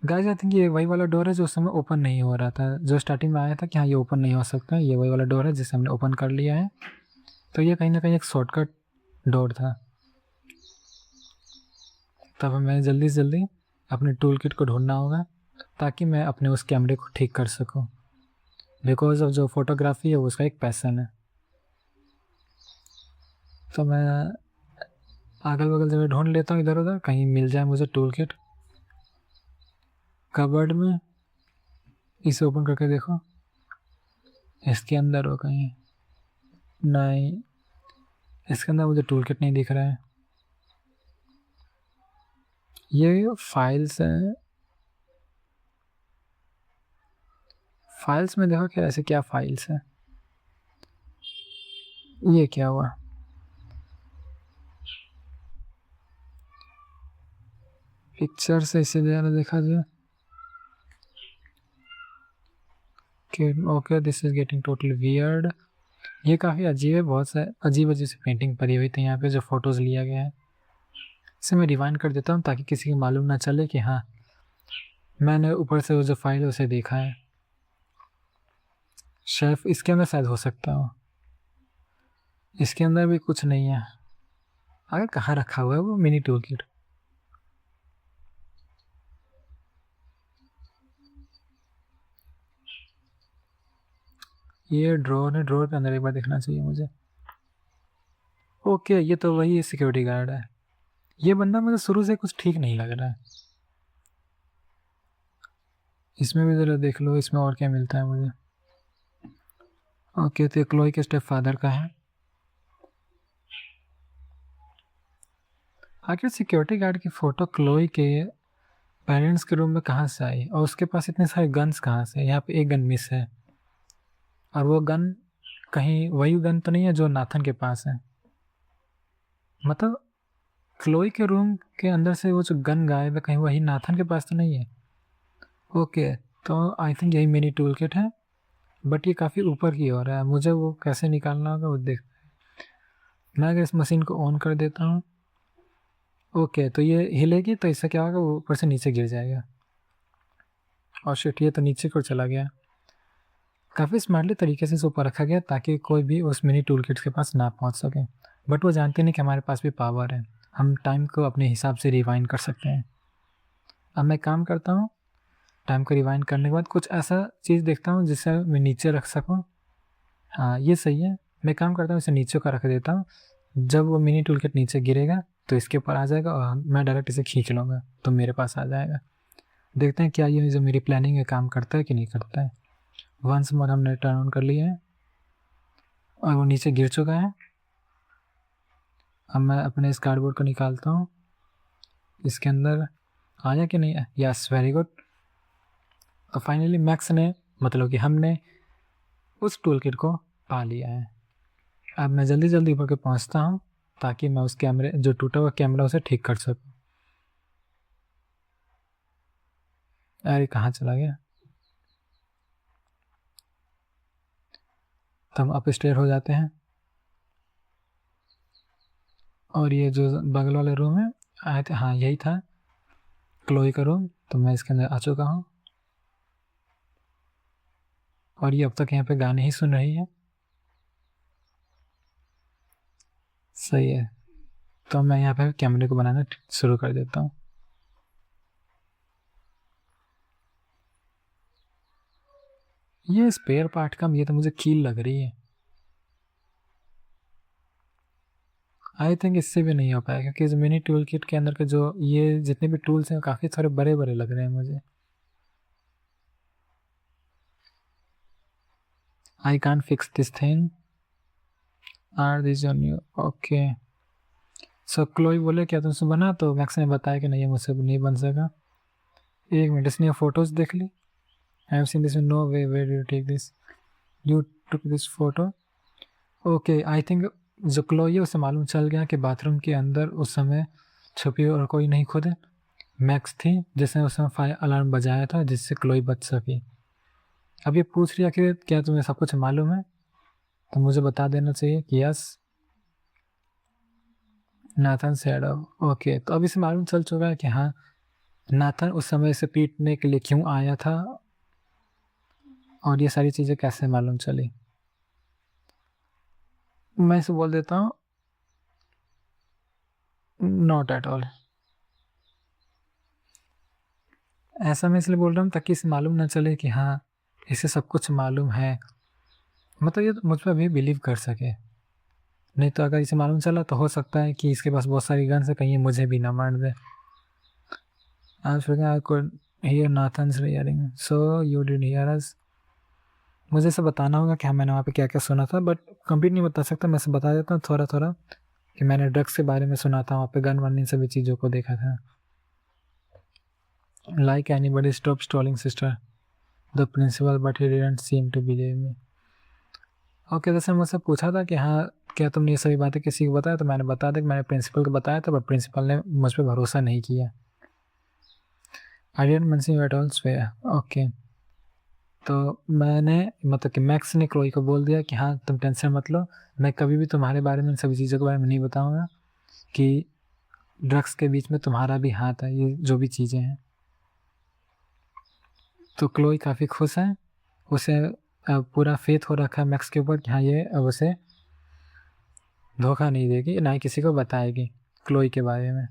गाइस, आई थिंक ये वही वाला डोर है जो उस समय ओपन नहीं हो रहा था, जो स्टार्टिंग में आया था कि हाँ ये ओपन नहीं हो सकता। ये वही वाला डोर है जिसे हमने ओपन कर लिया है। तो ये कहीं ना कहीं एक शॉर्टकट डोर था। तब हमें जल्दी से जल्दी अपने टूल किट को ढूंढना होगा ताकि मैं अपने उस कैमरे को ठीक कर सकूं, बिकॉज ऑफ जो फोटोग्राफी है वो उसका एक पैसन है। तो मैं अगल बगल जगह ढूंढ लेता हूँ, इधर उधर कहीं मिल जाए मुझे टूल किट। कबर्ड में, इसे ओपन करके देखो, इसके अंदर हो कहीं? नहीं, इसके अंदर मुझे टूल किट नहीं दिख रहा है। ये फाइल्स हैं, फाइल्स में देखो क्या ऐसे क्या फाइल्स हैं। ये क्या हुआ? पिक्चर से इसे ज़रा देखा जाए कि okay, this is getting totally weird. ये काफ़ी अजीब है, बहुत से अजीब अजीब सी पेंटिंग पड़ी हुई थी यहाँ पे जो फ़ोटोज़ लिया गया है। इसे मैं रिवाइंड कर देता हूँ ताकि किसी को मालूम ना चले कि हाँ मैंने ऊपर से वो जो फाइल है उसे देखा है। शेफ इसके अंदर शायद हो सकता हो, इसके अंदर भी कुछ नहीं है। आगे कहाँ रखा हुआ है वो मिनी टूल किट? ये ड्रॉर है, ड्रॉर के अंदर एक बार देखना चाहिए मुझे। ओके, ये तो वही सिक्योरिटी गार्ड है। ये बंदा मुझे शुरू से कुछ ठीक नहीं लग रहा है। इसमें भी ज़रा देख लो, इसमें और क्या मिलता है मुझे। ओके, तो क्लोई के स्टेप फादर का है। आखिर सिक्योरिटी गार्ड की फ़ोटो क्लोई के पेरेंट्स के रूम में कहाँ से आई, और उसके पास इतने सारे गन्स कहाँ से? यहाँ पे एक गन मिस है, और वो गन कहीं वही गन तो नहीं है जो नाथन के पास है? मतलब क्लोई के रूम के अंदर से वो जो गन गायब है, कहीं वही नाथन के पास तो नहीं है? ओके, तो आई थिंक यही मिनी टूल किट है, बट ये काफ़ी ऊपर की ओर है। मुझे वो कैसे निकालना होगा वो देख। मैं अगर इस मशीन को ऑन कर देता हूँ, ओके, तो ये हिलेगी तो इससे क्या होगा, वो ऊपर से नीचे गिर जाएगा। और शिट, ये तो नीचे को चला गया। काफ़ी स्मार्टली तरीके से इसे ऊपर रखा गया ताकि कोई भी उस मिनी टूल किट के पास ना पहुँच सके। बट वो जानते नहीं कि हमारे पास भी पावर है, हम टाइम को अपने हिसाब से रिवाइंड कर सकते हैं। अब मैं काम करता हूँ, टाइम को रिवाइंड करने के बाद कुछ ऐसा चीज़ देखता हूँ जिससे मैं नीचे रख सकूँ। हाँ, ये सही है। मैं काम करता हूँ, इसे नीचे का रख देता हूँ। जब वो मिनी टूल किट नीचे गिरेगा तो इसके ऊपर आ जाएगा और मैं डायरेक्ट इसे खींच लूँगा तो मेरे पास आ जाएगा। देखते हैं क्या ये जो मेरी प्लानिंग है काम करता है कि नहीं करता है। वंस मोर हमने टर्न ऑन कर लिया है और वो नीचे गिर चुका है। अब मैं अपने इस कार्डबोर्ड को निकालता हूँ, इसके अंदर आया कि नहीं? Yes, very good. और फाइनली मैक्स ने, मतलब कि हमने उस टूल किट को पा लिया है। अब मैं जल्दी जल्दी ऊपर के पहुँचता हूँ ताकि मैं उस कैमरे जो टूटा हुआ कैमरा उसे ठीक कर सकूँ। अरे कहाँ चला गया? तो हम अपस्टेयर हो जाते हैं और ये जो बगल वाले रूम है आए थे, हाँ यही था क्लोई का रूम। तो मैं इसके अंदर आ चुका हूँ और ये अब तक यहाँ पे गाने ही सुन रही है। सही है, तो मैं यहाँ पे कैमरे को बनाना शुरू कर देता हूँ। ये स्पेयर पार्ट का ये तो मुझे कील लग रही है। आई थिंक इससे भी नहीं हो पाएगा क्योंकि इस मिनी टूल किट के अंदर के जो ये जितने भी टूल्स हैं काफ़ी सारे बड़े बड़े लग रहे हैं मुझे। I can't fix this thing. Are this your new? Okay. So Chloe बोले क्या तुमसे बना? तो मैक्स ने बताया कि नहीं, ये मुझसे नहीं बन सका। एक मिनट, इसने फोटोज देख ली। I have seen this, no way, where do you take this? You took this photo? Okay, I think जो क्लोई है उसे मालूम चल गया कि बाथरूम के अंदर उस समय छुपी और कोई नहीं खुद मैक्स थी जिसने उस समय फायर अलार्म बजाया था जिससे क्लोई बच सकी। अब ये पूछ रही है कि क्या तुम्हें सब कुछ मालूम है? तो मुझे बता देना चाहिए कि यस। नाथन सेड ओके, तो अब इसे मालूम चल चुका है कि हाँ नाथन उस समय से पीटने के लिए क्यों आया था और ये सारी चीज़ें कैसे मालूम चली। मैं इसे बोल देता हूँ नॉट एट ऑल। ऐसा मैं इसलिए बोल रहा हूँ ताकि इसे मालूम ना चले कि हाँ इसे सब कुछ मालूम है, मतलब ये मुझ पर भी बिलीव कर सके। नहीं तो अगर इसे मालूम चला तो हो सकता है कि इसके पास बहुत सारी गन्स है, कहीं मुझे भी ना मार दे। I could hear Nathan's hearing, so you did hear us. मुझे इसे बताना होगा कि हाँ मैंने वहाँ पे क्या क्या सुना था, बट कंप्लीट नहीं बता सकता। मैं इसे बता देता हूँ थोड़ा थोड़ा कि मैंने ड्रग्स के बारे में सुना था, वहाँ पे गन वन इन सभी चीज़ों को देखा था। Like anybody stop stalling sister the principal but he didn't seem to believe me. Okay, जैसे मुझसे पूछा था कि हाँ क्या तुमने ये सभी बातें किसी को बताया, तो मैंने बता दिया कि मैंने प्रिंसिपल को बताया था, बट प्रिंसिपल ने मुझ पर भरोसा नहीं किया। I didn't mention you at all swear. Okay, तो मैंने मतलब कि मैक्स ने क्लोई को बोल दिया कि हाँ तुम टेंशन मत लो, मैं कभी भी तुम्हारे बारे में सभी चीज़ों के बारे में नहीं बताऊँगा कि ड्रग्स के बीच में तुम्हारा भी हाथ है, ये जो भी चीज़ें हैं। तो क्लोई काफ़ी खुश है, उसे पूरा फेथ हो रखा है मैक्स के ऊपर कि हाँ ये अब उसे धोखा नहीं देगी, ना ही किसी को बताएगी क्लोई के बारे में।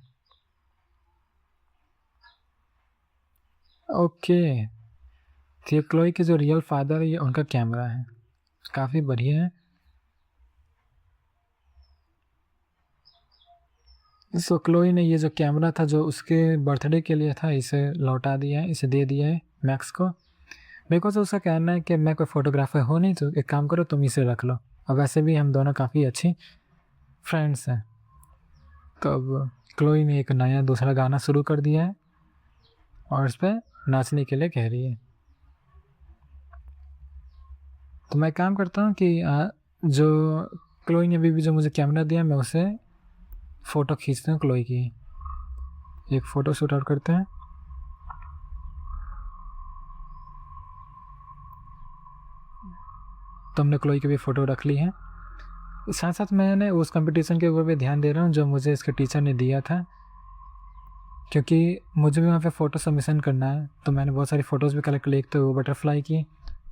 ओके, तो ये क्लोई के जो रियल फादर है ये उनका कैमरा है, काफ़ी बढ़िया है। सो क्लोई ने ये जो कैमरा था जो उसके बर्थडे के लिए था इसे लौटा दिया है, इसे दे दिया है मैक्स को। बिकॉज उसका कहना है कि मैं कोई फ़ोटोग्राफ़र हूँ नहीं, तो एक काम करो तुम इसे रख लो। और वैसे भी हम दोनों काफ़ी अच्छी फ्रेंड्स हैं। तो अब क्लोई ने एक नया दूसरा गाना शुरू कर दिया है और उस पर नाचने के लिए कह रही है। तो मैं काम करता हूँ कि जो क्लोई ने अभी भी जो मुझे कैमरा दिया मैं उसे फ़ोटो खींचता हूँ क्लोई की। एक फ़ोटो शूट आउट करते हैं। तो हमने क्लोई की भी फ़ोटो रख ली है। साथ साथ मैंने उस कंपटीशन के ऊपर भी ध्यान दे रहा हूँ जो मुझे इसके टीचर ने दिया था, क्योंकि मुझे भी वहाँ पे फ़ोटो सबमिशन करना है। तो मैंने बहुत सारी फ़ोटोज़ भी कलेक्ट की। एक तो बटरफ्लाई की,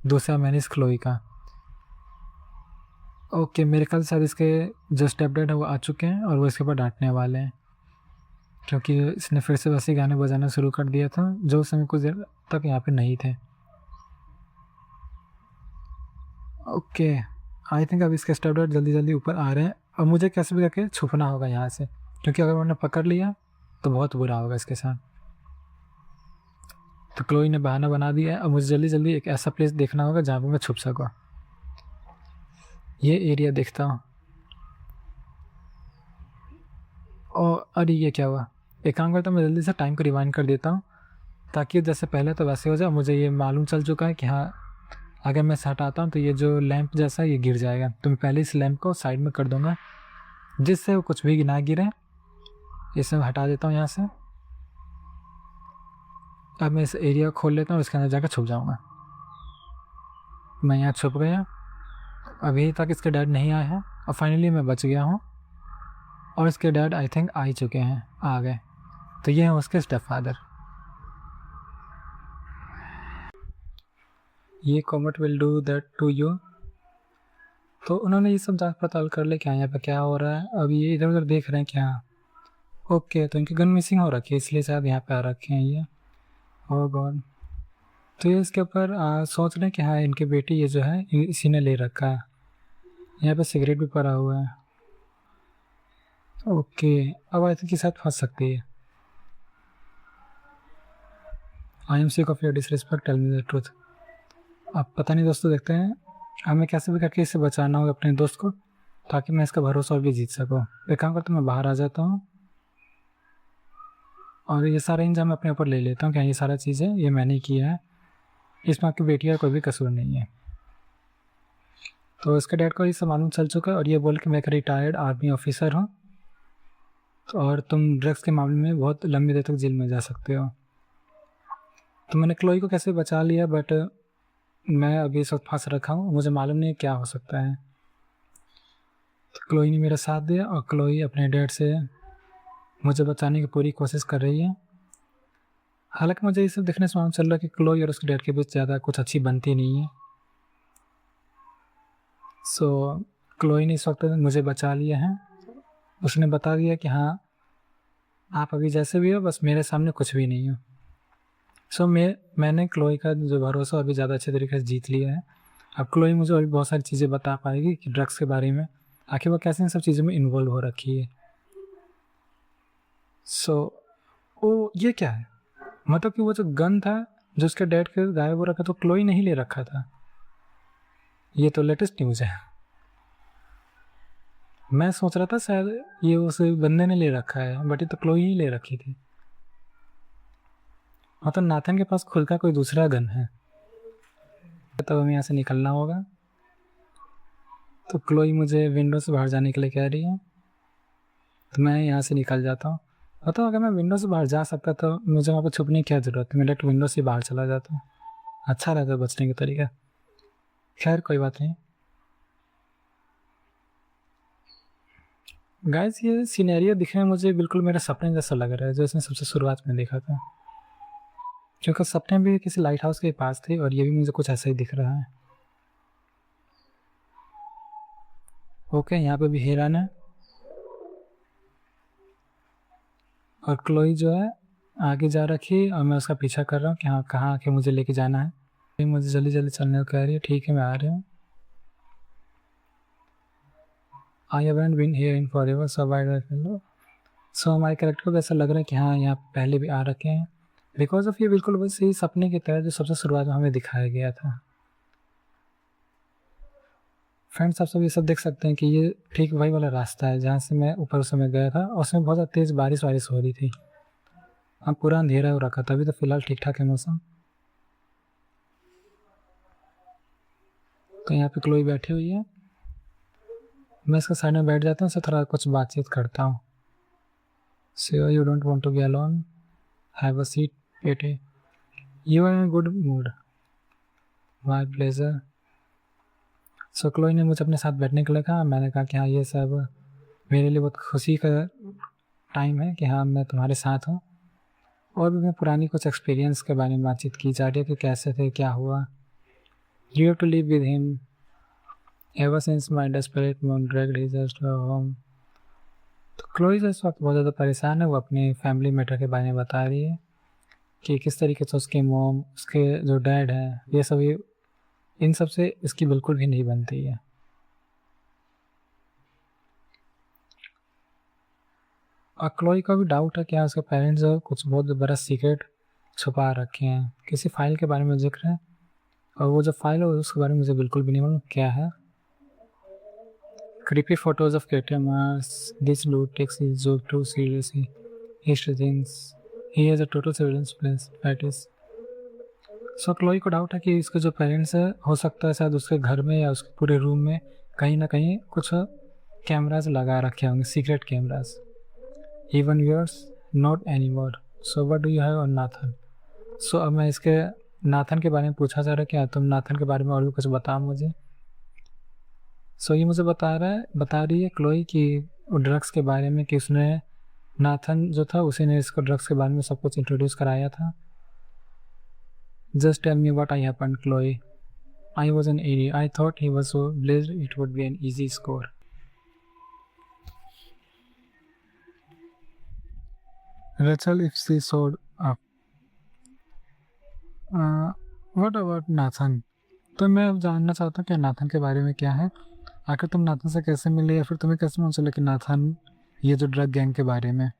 दूसरा मैंने इस क्लोई का। ओके, मेरे ख्याल से शायद इसके जो स्टेप डैड है वो आ चुके हैं और वो इसके ऊपर डांटने वाले हैं, क्योंकि इसने फिर से वैसे गाने बजाना शुरू कर दिया था जो उस समय कुछ देर तक यहाँ पे नहीं थे। ओके, आई थिंक अब इसके स्टेप डैड जल्दी जल्दी ऊपर आ रहे हैं और मुझे कैसे भी करके छुपना होगा यहाँ से, क्योंकि अगर उन्होंने पकड़ लिया तो बहुत बुरा होगा इसके साथ। तो क्लोई ने बहाना बना दिया है और मुझे जल्दी जल्दी एक ऐसा प्लेस देखना होगा जहाँ पे मैं छुप सकूँ। ये एरिया देखता हूँ। और अरे ये क्या हुआ? एक काम करता हूँ, मैं जल्दी से टाइम को रिवाइंड कर देता हूँ ताकि जैसे पहले तो वैसे हो जाए। मुझे ये मालूम चल चुका है कि हाँ अगर मैं इसे हटाता हूँ तो ये जो लैंप जैसा ये गिर जाएगा, तो मैं पहले इस लैंप को साइड में कर दूंगा जिससे वो कुछ भी ना गिरे। इसे मैं हटा देता हूँ यहाँ से। अब मैं इस एरिया को खोल लेता हूँ, इसके अंदर जाकर छुप जाऊँगा। मैं यहाँ छुप गया, अभी तक इसके डैड नहीं आए हैं और फाइनली मैं बच गया हूँ और इसके डैड आई थिंक आ ही चुके हैं, आ गए। तो ये हैं उसके स्टेप फादर। ये comet will do that to you. तो उन्होंने ये सब जांच पड़ताल कर ले क्या यहाँ पे क्या हो रहा है, अभी ये इधर उधर देख रहे हैं क्या। ओके, तो इनकी गन मिसिंग हो रखी है इसलिए शायद यहाँ पे आ रखे हैं ये। ओह गॉड। तो ये इसके ऊपर सोच रहे हैं कि हाँ इनकी बेटी ये जो है इसी ने ले रखा है। यहाँ पे सिगरेट भी पड़ा हुआ है। ओके, अब आई थिंक के साथ फंस सकती है। I am sick of your disrespect, tell me the truth. अब पता नहीं दोस्तों, देखते हैं हमें कैसे भी करके इससे बचाना होगा अपने दोस्त को, ताकि मैं इसका भरोसा और भी जीत सकूँ। एक काम करता हूँ, मैं बाहर आ जाता हूँ और ये सारा इंजाम अपने ऊपर ले लेता हूँ कि ये सारा चीज़ें ये मैंने ही किया है, इसमें आपकी बेटी का कोई भी कसूर नहीं है। तो इसके डैड को ये सब मालूम चल चुका है और ये बोल कि मैं एक रिटायर्ड आर्मी ऑफिसर हूँ और तुम ड्रग्स के मामले में बहुत लंबी देर तक जेल में जा सकते हो। तो मैंने क्लोई को कैसे बचा लिया, बट मैं अभी इस वक्त फंस रखा हूँ, मुझे मालूम नहीं क्या हो सकता है। तो क्लोई ने मेरा साथ दिया और क्लोई अपने डैड से मुझे बचाने की पूरी कोशिश कर रही है। हालांकि मुझे ये सब देखने से मालूम चल रहा है कि क्लोई और उसके डैड के बीच ज़्यादा कुछ अच्छी बनती नहीं है। सो क्लोई ने इस वक्त मुझे बचा लिया है। उसने बता दिया कि हाँ आप अभी जैसे भी हो, बस मेरे सामने कुछ भी नहीं हो। सो मैंने क्लोई का जो भरोसा अभी ज़्यादा अच्छे तरीके से जीत लिया है। अब क्लोई मुझे अभी बहुत सारी चीज़ें बता पाएगी कि ड्रग्स के बारे में, आखिर वो कैसे इन सब चीज़ों में इन्वॉल्व हो रखी है। सो वो ये क्या है, मतलब कि वो जो गन था जो उसके डैड के गायब हो रखा तो क्लोई नहीं ले रखा था। ये तो लेटेस्ट न्यूज़ है। मैं सोच रहा था शायद ये उस बंदे ने ले रखा है, बट ये तो क्लोई ही ले रखी थी। मतलब नाथन के पास खुद का कोई दूसरा गन है। तो हमें यहाँ से निकलना होगा। तो क्लोई मुझे विंडो से बाहर जाने के लिए कह रही है, तो मैं यहाँ से निकल जाता हूँ। तो अगर मैं विंडो से बाहर जा सकता तो मुझे वहाँ पर छुपने की क्या ज़रूरत है, मैं डायरेक्ट विंडो से बाहर चला जाता हूँ, अच्छा रहता बचने का तरीका। खैर कोई बात नहीं। गाइस ये सिनेरियो दिखने में मुझे बिल्कुल मेरा सपने जैसा लग रहा है जो इसने सबसे शुरुआत में देखा था, क्योंकि सपने भी किसी लाइट हाउस के पास थे और ये भी मुझे कुछ ऐसा ही दिख रहा है। ओके, यहाँ पे भी हिरन है और क्लोई जो है आगे जा रखी और मैं उसका पीछा कर रहा हूँ कि हाँ कहाँ आके मुझे लेके जाना है। मुझे जल्दी जल्दी चलने को कह रही है, ठीक है मैं आ रही हूँ। I haven't been here in forever so why do I feel low. So हमारे कैरेक्टर को ऐसा लग रहा है कि हाँ यहाँ पहले भी आ रखे हैं, बिकॉज ऑफ ये बिल्कुल वैसे ही सपने की तरह जो सबसे शुरुआत में हमें दिखाया गया था। फ्रेंड्स आप सब ये सब देख सकते हैं कि ये ठीक वही वाला रास्ता है जहाँ से मैं ऊपर उस समय गया था और उसमें बहुत ज़्यादा तेज़ बारिश वारिश हो रही थी। हाँ पूरा अंधेरा हो रखा था, अभी तो फिलहाल ठीक ठाक है मौसम। तो यहाँ पे क्लोई बैठी हुई है, मैं इसका साइड में बैठ जाता हूँ, उससे थोड़ा कुछ बातचीत करता हूँ। So you don't want to be alone, have a seat बेटे, you are in good mood, my pleasure. So Chloe ने मुझे अपने साथ बैठने के लिए कहा। मैंने कहा कि हाँ ये सब मेरे लिए बहुत खुशी का टाइम है कि हाँ मैं तुम्हारे साथ हूँ। और भी मैं पुरानी कुछ एक्सपीरियंस के बारे में बातचीत की जा रही है कि कैसे थे, क्या हुआ। You have to live with him ever since my desperate mom dragged his us to home. तो क्लोई इस वक्त बहुत ज़्यादा परेशान है, वो अपनी फैमिली मैटर के बारे में बता रही है कि किस तरीके से उसके मॉम, उसके जो डैड हैं, ये सब इन सब से इसकी बिल्कुल भी नहीं बनती है। और क्लोई का भी डाउट है कि उसके पेरेंट्स कुछ बहुत बड़ा सीक्रेट छुपा रखे हैं, किसी फाइल के बारे में जिक्र है और वो जो फाइल है उसके बारे में मुझे बिल्कुल भी नहीं मालूम क्या है। Creepy photos of Mars. This dude takes his job too seriously. He thinks he has a total surveillance place practice. So Chloe को डाउट है कि इसके जो पेरेंट्स है हो सकता है शायद उसके घर में या उसके पूरे रूम में कहीं ना कहीं कुछ कैमराज लगा रखे होंगे, secret cameras. Even yours not any more, so what do you have on Nathan. So अब मैं इसके नाथन के बारे में पूछा जा रहा है, क्या तुम नाथन के बारे में और भी कुछ बताओ मुझे। सो ये मुझे बता रही है क्लोई कि ड्रग्स के बारे में, कि उसने नाथन जो था उसी ने इसको ड्रग्स के बारे में सब कुछ इंट्रोड्यूस कराया था। Just tell me what I happened Chloe. I was an idiot. I thought he was so blessed it would be an easy score. Rachel, if she showed up. What about Nathan? तो मैं अब जानना चाहता हूँ कि नाथन के बारे में क्या है। आखिर तुम नाथन से कैसे मिले, या फिर तुम्हें कैसे मालूम चला कि नाथन ये जो ड्रग गैंग के बारे में।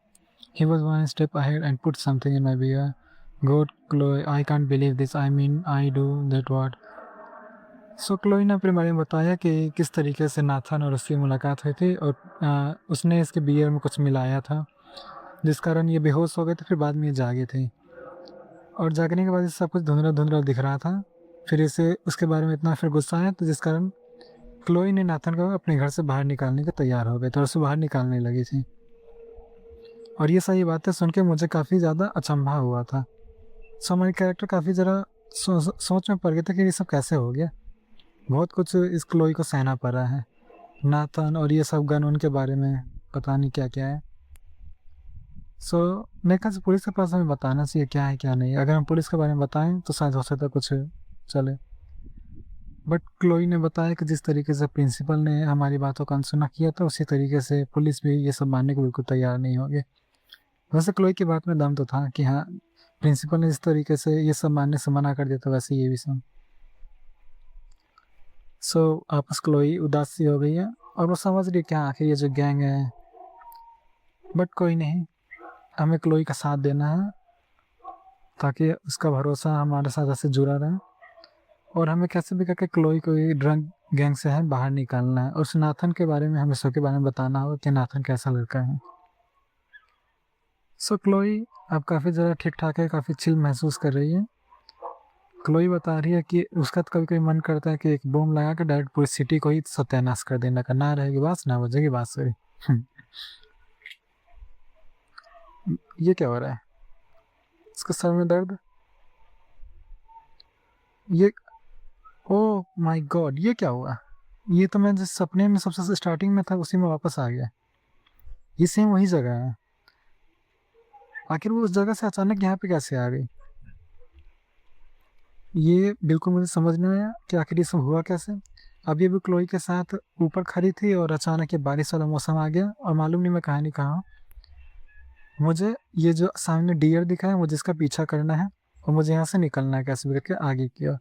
He was one step ahead and put something in my beer. God, Chloe, I can't believe this. I mean, I do that what? So Chloe ने अपने बारे में बताया कि किस तरीके से नाथन और उसकी मुलाकात हुई थी, और उसने इसके बियर में कुछ मिलाया था जिस कारण ये बेहोश हो गए थे, फिर बाद में ये जागे थे, और जागने के बाद ये सब कुछ धुंधला धुंधला दिख रहा था। फिर इसे उसके बारे में इतना फिर गुस्सा आया, तो जिस कारण क्लोई ने नाथन को अपने घर से बाहर निकालने के तैयार हो गए थे और उसे बाहर निकालने लगी थी। और ये सारी बातें सुन के मुझे काफ़ी ज़्यादा अचंभा हुआ था। सो हमारे कैरेक्टर काफ़ी ज़रा सोच में पड़ गए थे कि ये सब कैसे हो गया। बहुत कुछ इस क्लोई को सहना पड़ा है। नाथन और ये सब गन उनके बारे में पता नहीं क्या क्या है। सो मेरे ख्याल से पुलिस के पास हमें बताना चाहिए क्या है क्या नहीं। अगर हम पुलिस के बारे में बताएं तो शायद हो सकता है कुछ चले। बट क्लोई ने बताया कि जिस तरीके से प्रिंसिपल ने हमारी बातों का अनसुना किया था, उसी तरीके से पुलिस भी ये सब मानने को बिल्कुल तैयार नहीं होगी। वैसे क्लोई की बात में दम तो था कि हाँ, प्रिंसिपल ने जिस तरीके से ये सब मानने से मना कर दिया था, वैसे ये भी सब। सो आपस क्लोई उदास सी हो गई है और वो समझ रही क्या आखिर ये जो गैंग है। बट कोई नहीं, हमें क्लोई का साथ देना है ताकि उसका भरोसा हमारे साथ ऐसे जुड़ा रहे, और हमें कैसे भी करके क्लोई को ड्रग गैंग से है बाहर निकालना है। और उस नाथन के बारे में हमें सबके बारे में बताना होगा कि नाथन कैसा लड़का है। सो क्लोई अब काफ़ी ज़्यादा ठीक ठाक है, काफ़ी चिल महसूस कर रही है। क्लोई बता रही है कि उसका तो कभी कभी मन करता है कि एक बम लगा के डायरेक्ट पूरी सिटी को ही सत्यानाश कर देना का, ना रहेगी बात ना बजेगी बात, सॉरी। ये क्या हो रहा है? इसके सर में दर्द, ये ओ माय गॉड, ये क्या हुआ? ये तो मैं जिस सपने में सबसे स्टार्टिंग में था उसी में वापस आ गया। ये सेम वही जगह है। आखिर वो उस जगह से अचानक यहाँ पे कैसे आ गई? ये बिल्कुल मुझे समझ नहीं आया कि आखिर ये सब हुआ कैसे। अभी भी क्लोई के साथ ऊपर खड़ी थी और अचानक ये बारिश वाला मौसम आ गया, और मालूम नहीं मैं कहानी कहाँ हूँ। मुझे ये जो सामने डियर दिखा है, मुझे इसका पीछा करना है और मुझे यहाँ से निकलना है कैसे भी करके आगे की ओर।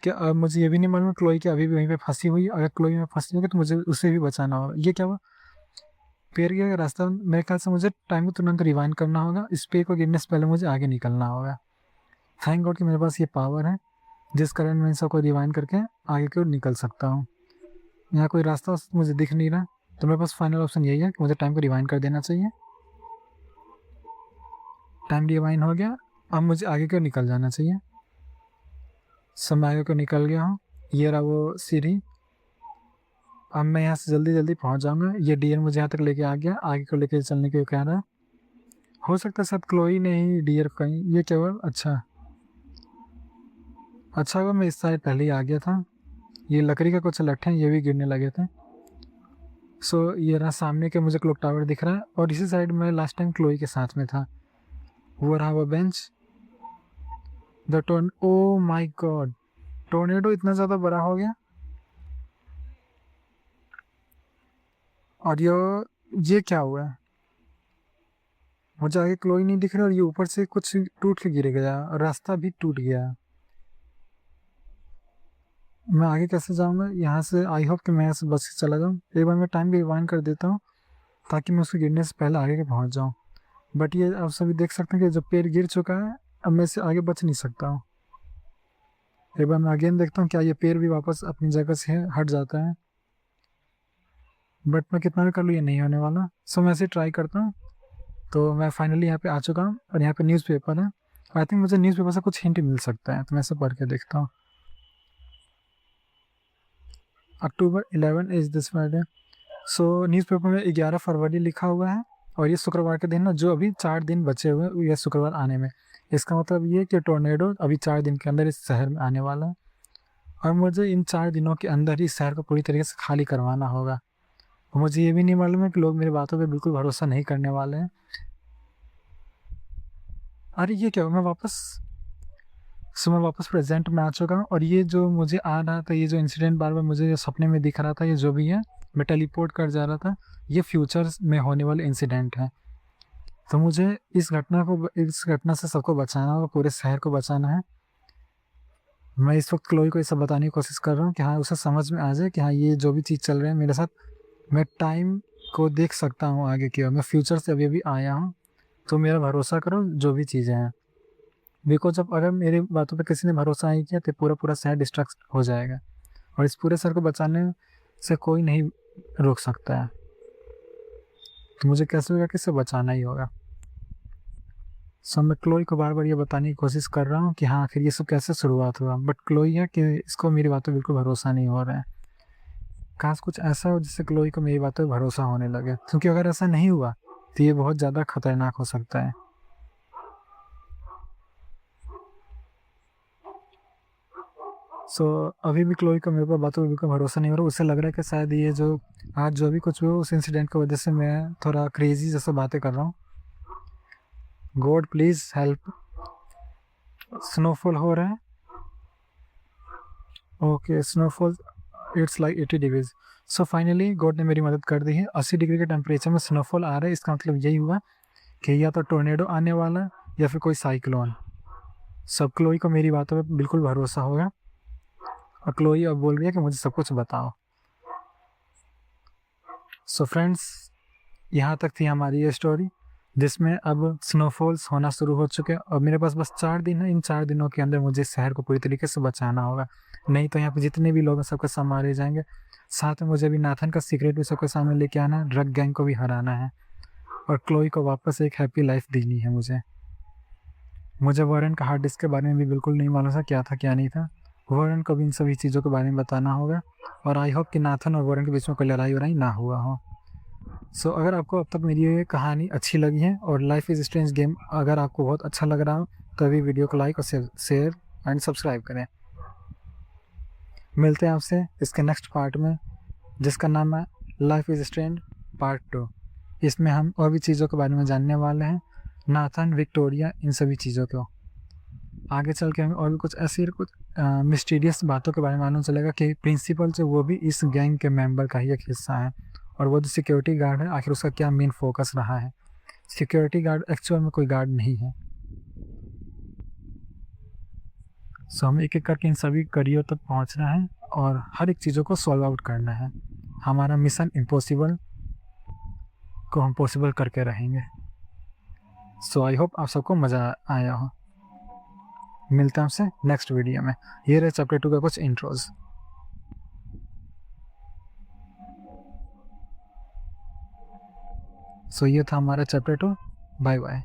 क्या अब मुझे ये भी नहीं मालूम क्लोई की अभी भी वहीं पे फंसी हुई है। अगर क्लोई में फंसी होगी तो मुझे उसे भी बचाना होगा। ये क्या हुआ? पेड़ गिर रास्ता, मेरे ख्याल से मुझे टाइम को तुरंत रिवाइंड करना होगा। इस पेड़ को गिरने से पहले मुझे आगे निकलना होगा। थैंक गॉड कि मेरे पास ये पावर है जिस कारण मैं इन सबको रिवाइंड करके आगे की ओर निकल सकता हूँ। यहाँ कोई रास्ता मुझे दिख नहीं रहा, तो मेरे पास फाइनल ऑप्शन यही है कि मुझे टाइम को रिवाइंड कर देना चाहिए। टाइम रिवाइंड हो गया, अब मुझे आगे की ओर निकल जाना चाहिए। सब मैं आगे को निकल गया हूँ। ये रहा वो सीढ़ी। अब मैं यहाँ से जल्दी जल्दी पहुँच जाऊँगा। ये डियर मुझे यहाँ तक लेके आ गया, आगे को लेके चलने के कह रहा है। हो सकता है शायद क्लोई ने ही डियर को कहीं, ये क्या हुआ? अच्छा हुआ मैं इस साइड पहले ही आ गया था। ये लकड़ी का कुछ लट्ठे हैं, ये भी गिरने लगे थे। सो ये रहा सामने के मुझे क्लॉक टावर दिख रहा है, और इसी साइड में लास्ट टाइम क्लोई के साथ में था। वो रहा वो bench. Oh my God, tornado इतना ज़्यादा बड़ा हो गया। और ये क्या हुआ है? मुझे आगे क्लोई नहीं दिख रहा, और ये ऊपर से कुछ टूट के गिर गया, और रास्ता भी टूट गया। मैं आगे कैसे जाऊंगा यहाँ से? आई होप कि मैं यहाँ से बस से चला जाऊँ। एक बार मैं टाइम भी रिवाइंड कर देता हूँ ताकि मैं उसके गिरने से पहले आगे के पहुँच जाऊँ। बट ये आप सभी देख सकते हैं कि जब पेड़ गिर चुका है, अब मैं इससे आगे बच नहीं सकता हूँ। एक बार मैं अगेन देखता हूँ क्या ये पेड़ भी वापस अपनी जगह से हट जाता है। बट मैं कितना भी कर लूँ ये नहीं होने वाला। सो मैं ऐसे ट्राई करता हूँ। तो मैं फाइनली यहाँ पे आ चुका हूँ, और यहाँ पे न्यूज़पेपर है। आई थिंक मुझे न्यूज़पेपर से कुछ हिंट मिल सकता है, तो मैं इसे पढ़ के देखता हूँ। अक्टूबर 11 is this Friday. So newspaper में 11 फरवरी लिखा हुआ है और ये शुक्रवार के दिन ना, जो अभी 4 दिन बचे हुए हैं ये शुक्रवार आने में। इसका मतलब ये कि टोर्नेडो अभी 4 दिन के अंदर इस शहर में आने वाला है और मुझे इन 4 दिनों के अंदर ही इस शहर को पूरी तरीके से खाली करवाना होगा। और मुझे ये भी नहीं मालूम है कि लोग मेरी बातों पे बिल्कुल भरोसा नहीं करने वाले हैं। अरे ये क्या हुआ? मैं वापस प्रेजेंट में आ चुका हूँ और ये जो मुझे आ रहा था, ये जो इंसिडेंट बार बार मुझे सपने में दिख रहा था, ये जो भी है मैं टेलीपोर्ट कर जा रहा था, ये फ्यूचर में होने वाले इंसिडेंट है। तो मुझे इस घटना से सबको बचाना होगा, पूरे शहर को बचाना है। मैं इस वक्त क्लोई को ये सब बताने की कोशिश कर रहा हूँ कि हाँ उसे समझ में आ जाए कि हाँ ये जो भी चीज़ चल रही है मेरे साथ, मैं टाइम को देख सकता हूँ आगे की ओर, मैं फ्यूचर से अभी अभी आया हूँ, तो मेरा भरोसा करो जो भी चीज़ें हैं। बिकॉज जब अगर मेरी बातों पे किसी ने भरोसा नहीं किया तो पूरा शहर डिस्ट्रैक्ट हो जाएगा और इस पूरे शहर को बचाने से कोई नहीं रोक सकता है। तो मुझे कैसे होगा कि इसे बचाना ही होगा। सो मैं क्लोई को बार बार ये बताने की कोशिश कर रहा हूँ कि हाँ आखिर ये सब कैसे शुरुआत हुआ, बट क्लोई है कि इसको मेरी बातों बिल्कुल भरोसा नहीं हो रहा है। काश कुछ ऐसा हो जिससे क्लोई को मेरी बातों पर भरोसा होने लगे, क्योंकि अगर ऐसा नहीं हुआ तो ये बहुत ज़्यादा खतरनाक हो सकता है। सो अभी भी क्लोई का मेरे पर बातों पर बिल्कुल भरोसा नहीं हो रहा। उसे लग रहा है कि शायद ये जो आज जो भी कुछ हुआ उस इंसिडेंट की वजह से मैं थोड़ा क्रेजी जैसा बातें कर रहा हूँ। God please help. स्नोफॉल हो रहा है। Okay snowfall it's like 80 degrees. So finally God ने मेरी मदद कर दी है। 80 डिग्री के टेम्परेचर में स्नोफॉल आ रहा है, इसका मतलब यही हुआ कि या तो टोर्नेडो आने वाला है या फिर कोई साइक्लोन। सब क्लोई को मेरी बातों पर बिल्कुल भरोसा होगा और क्लोई अब बोल रही है कि मुझे सब कुछ बताओ। सो फ्रेंड्स, यहाँ तक थी हमारी ये स्टोरी, जिसमें अब स्नोफॉल्स होना शुरू हो चुके हैं और मेरे पास बस 4 दिन है। इन 4 दिनों के अंदर मुझे शहर को पूरी तरीके से बचाना होगा, नहीं तो यहाँ पे जितने भी लोग हैं सबके सब मारे जाएंगे। साथ में मुझे अभी नाथन का सीक्रेट भी सबके सामने लेके आना है, ड्रग गैंग को भी हराना है और क्लोई को वापस एक हैप्पी लाइफ देनी है। मुझे वॉरेन का हार्ड डिस्क के बारे में भी बिल्कुल नहीं मालूम था क्या था क्या नहीं था। वॉरेन को भी इन सभी चीज़ों के बारे में बताना होगा और आई होप कि नाथन और वॉरेन के बीच में कोई लड़ाई वड़ाई ना हुआ हो। सो अगर आपको अब तक मेरी ये कहानी अच्छी लगी है और लाइफ इज़ स्ट्रेंज गेम अगर आपको बहुत अच्छा लग रहा हो तो अभी वीडियो को लाइक और शेयर एंड सब्सक्राइब करें। मिलते हैं आपसे इसके नेक्स्ट पार्ट में, जिसका नाम है लाइफ इज़ स्ट्रेंज पार्ट 2। इसमें हम और भी चीज़ों के बारे में जानने वाले हैं, नाथन, विक्टोरिया, इन सभी चीज़ों को। आगे चल के हमें और भी कुछ ऐसी कुछ मिस्टीरियस बातों के बारे में मालूम चलेगा कि प्रिंसिपल जो वो भी इस गैंग के मेंबर का ही एक हिस्सा है और वो जो सिक्योरिटी गार्ड है आखिर उसका क्या मेन फोकस रहा है। सिक्योरिटी गार्ड एक्चुअल में कोई गार्ड नहीं है। सो हमें एक एक करके इन सभी कड़ियों तक पहुंचना है और हर एक चीज़ों को सॉल्व आउट करना है। हमारा मिशन इम्पॉसिबल को हम पॉसिबल करके रहेंगे। सो आई होप आप सबको मज़ा आया हो। मिलते हैं आपसे नेक्स्ट वीडियो में। ये रहे चैप्टर 2 का कुछ इंट्रोज। सो ये था हमारा चैप्टर 2। Bye bye.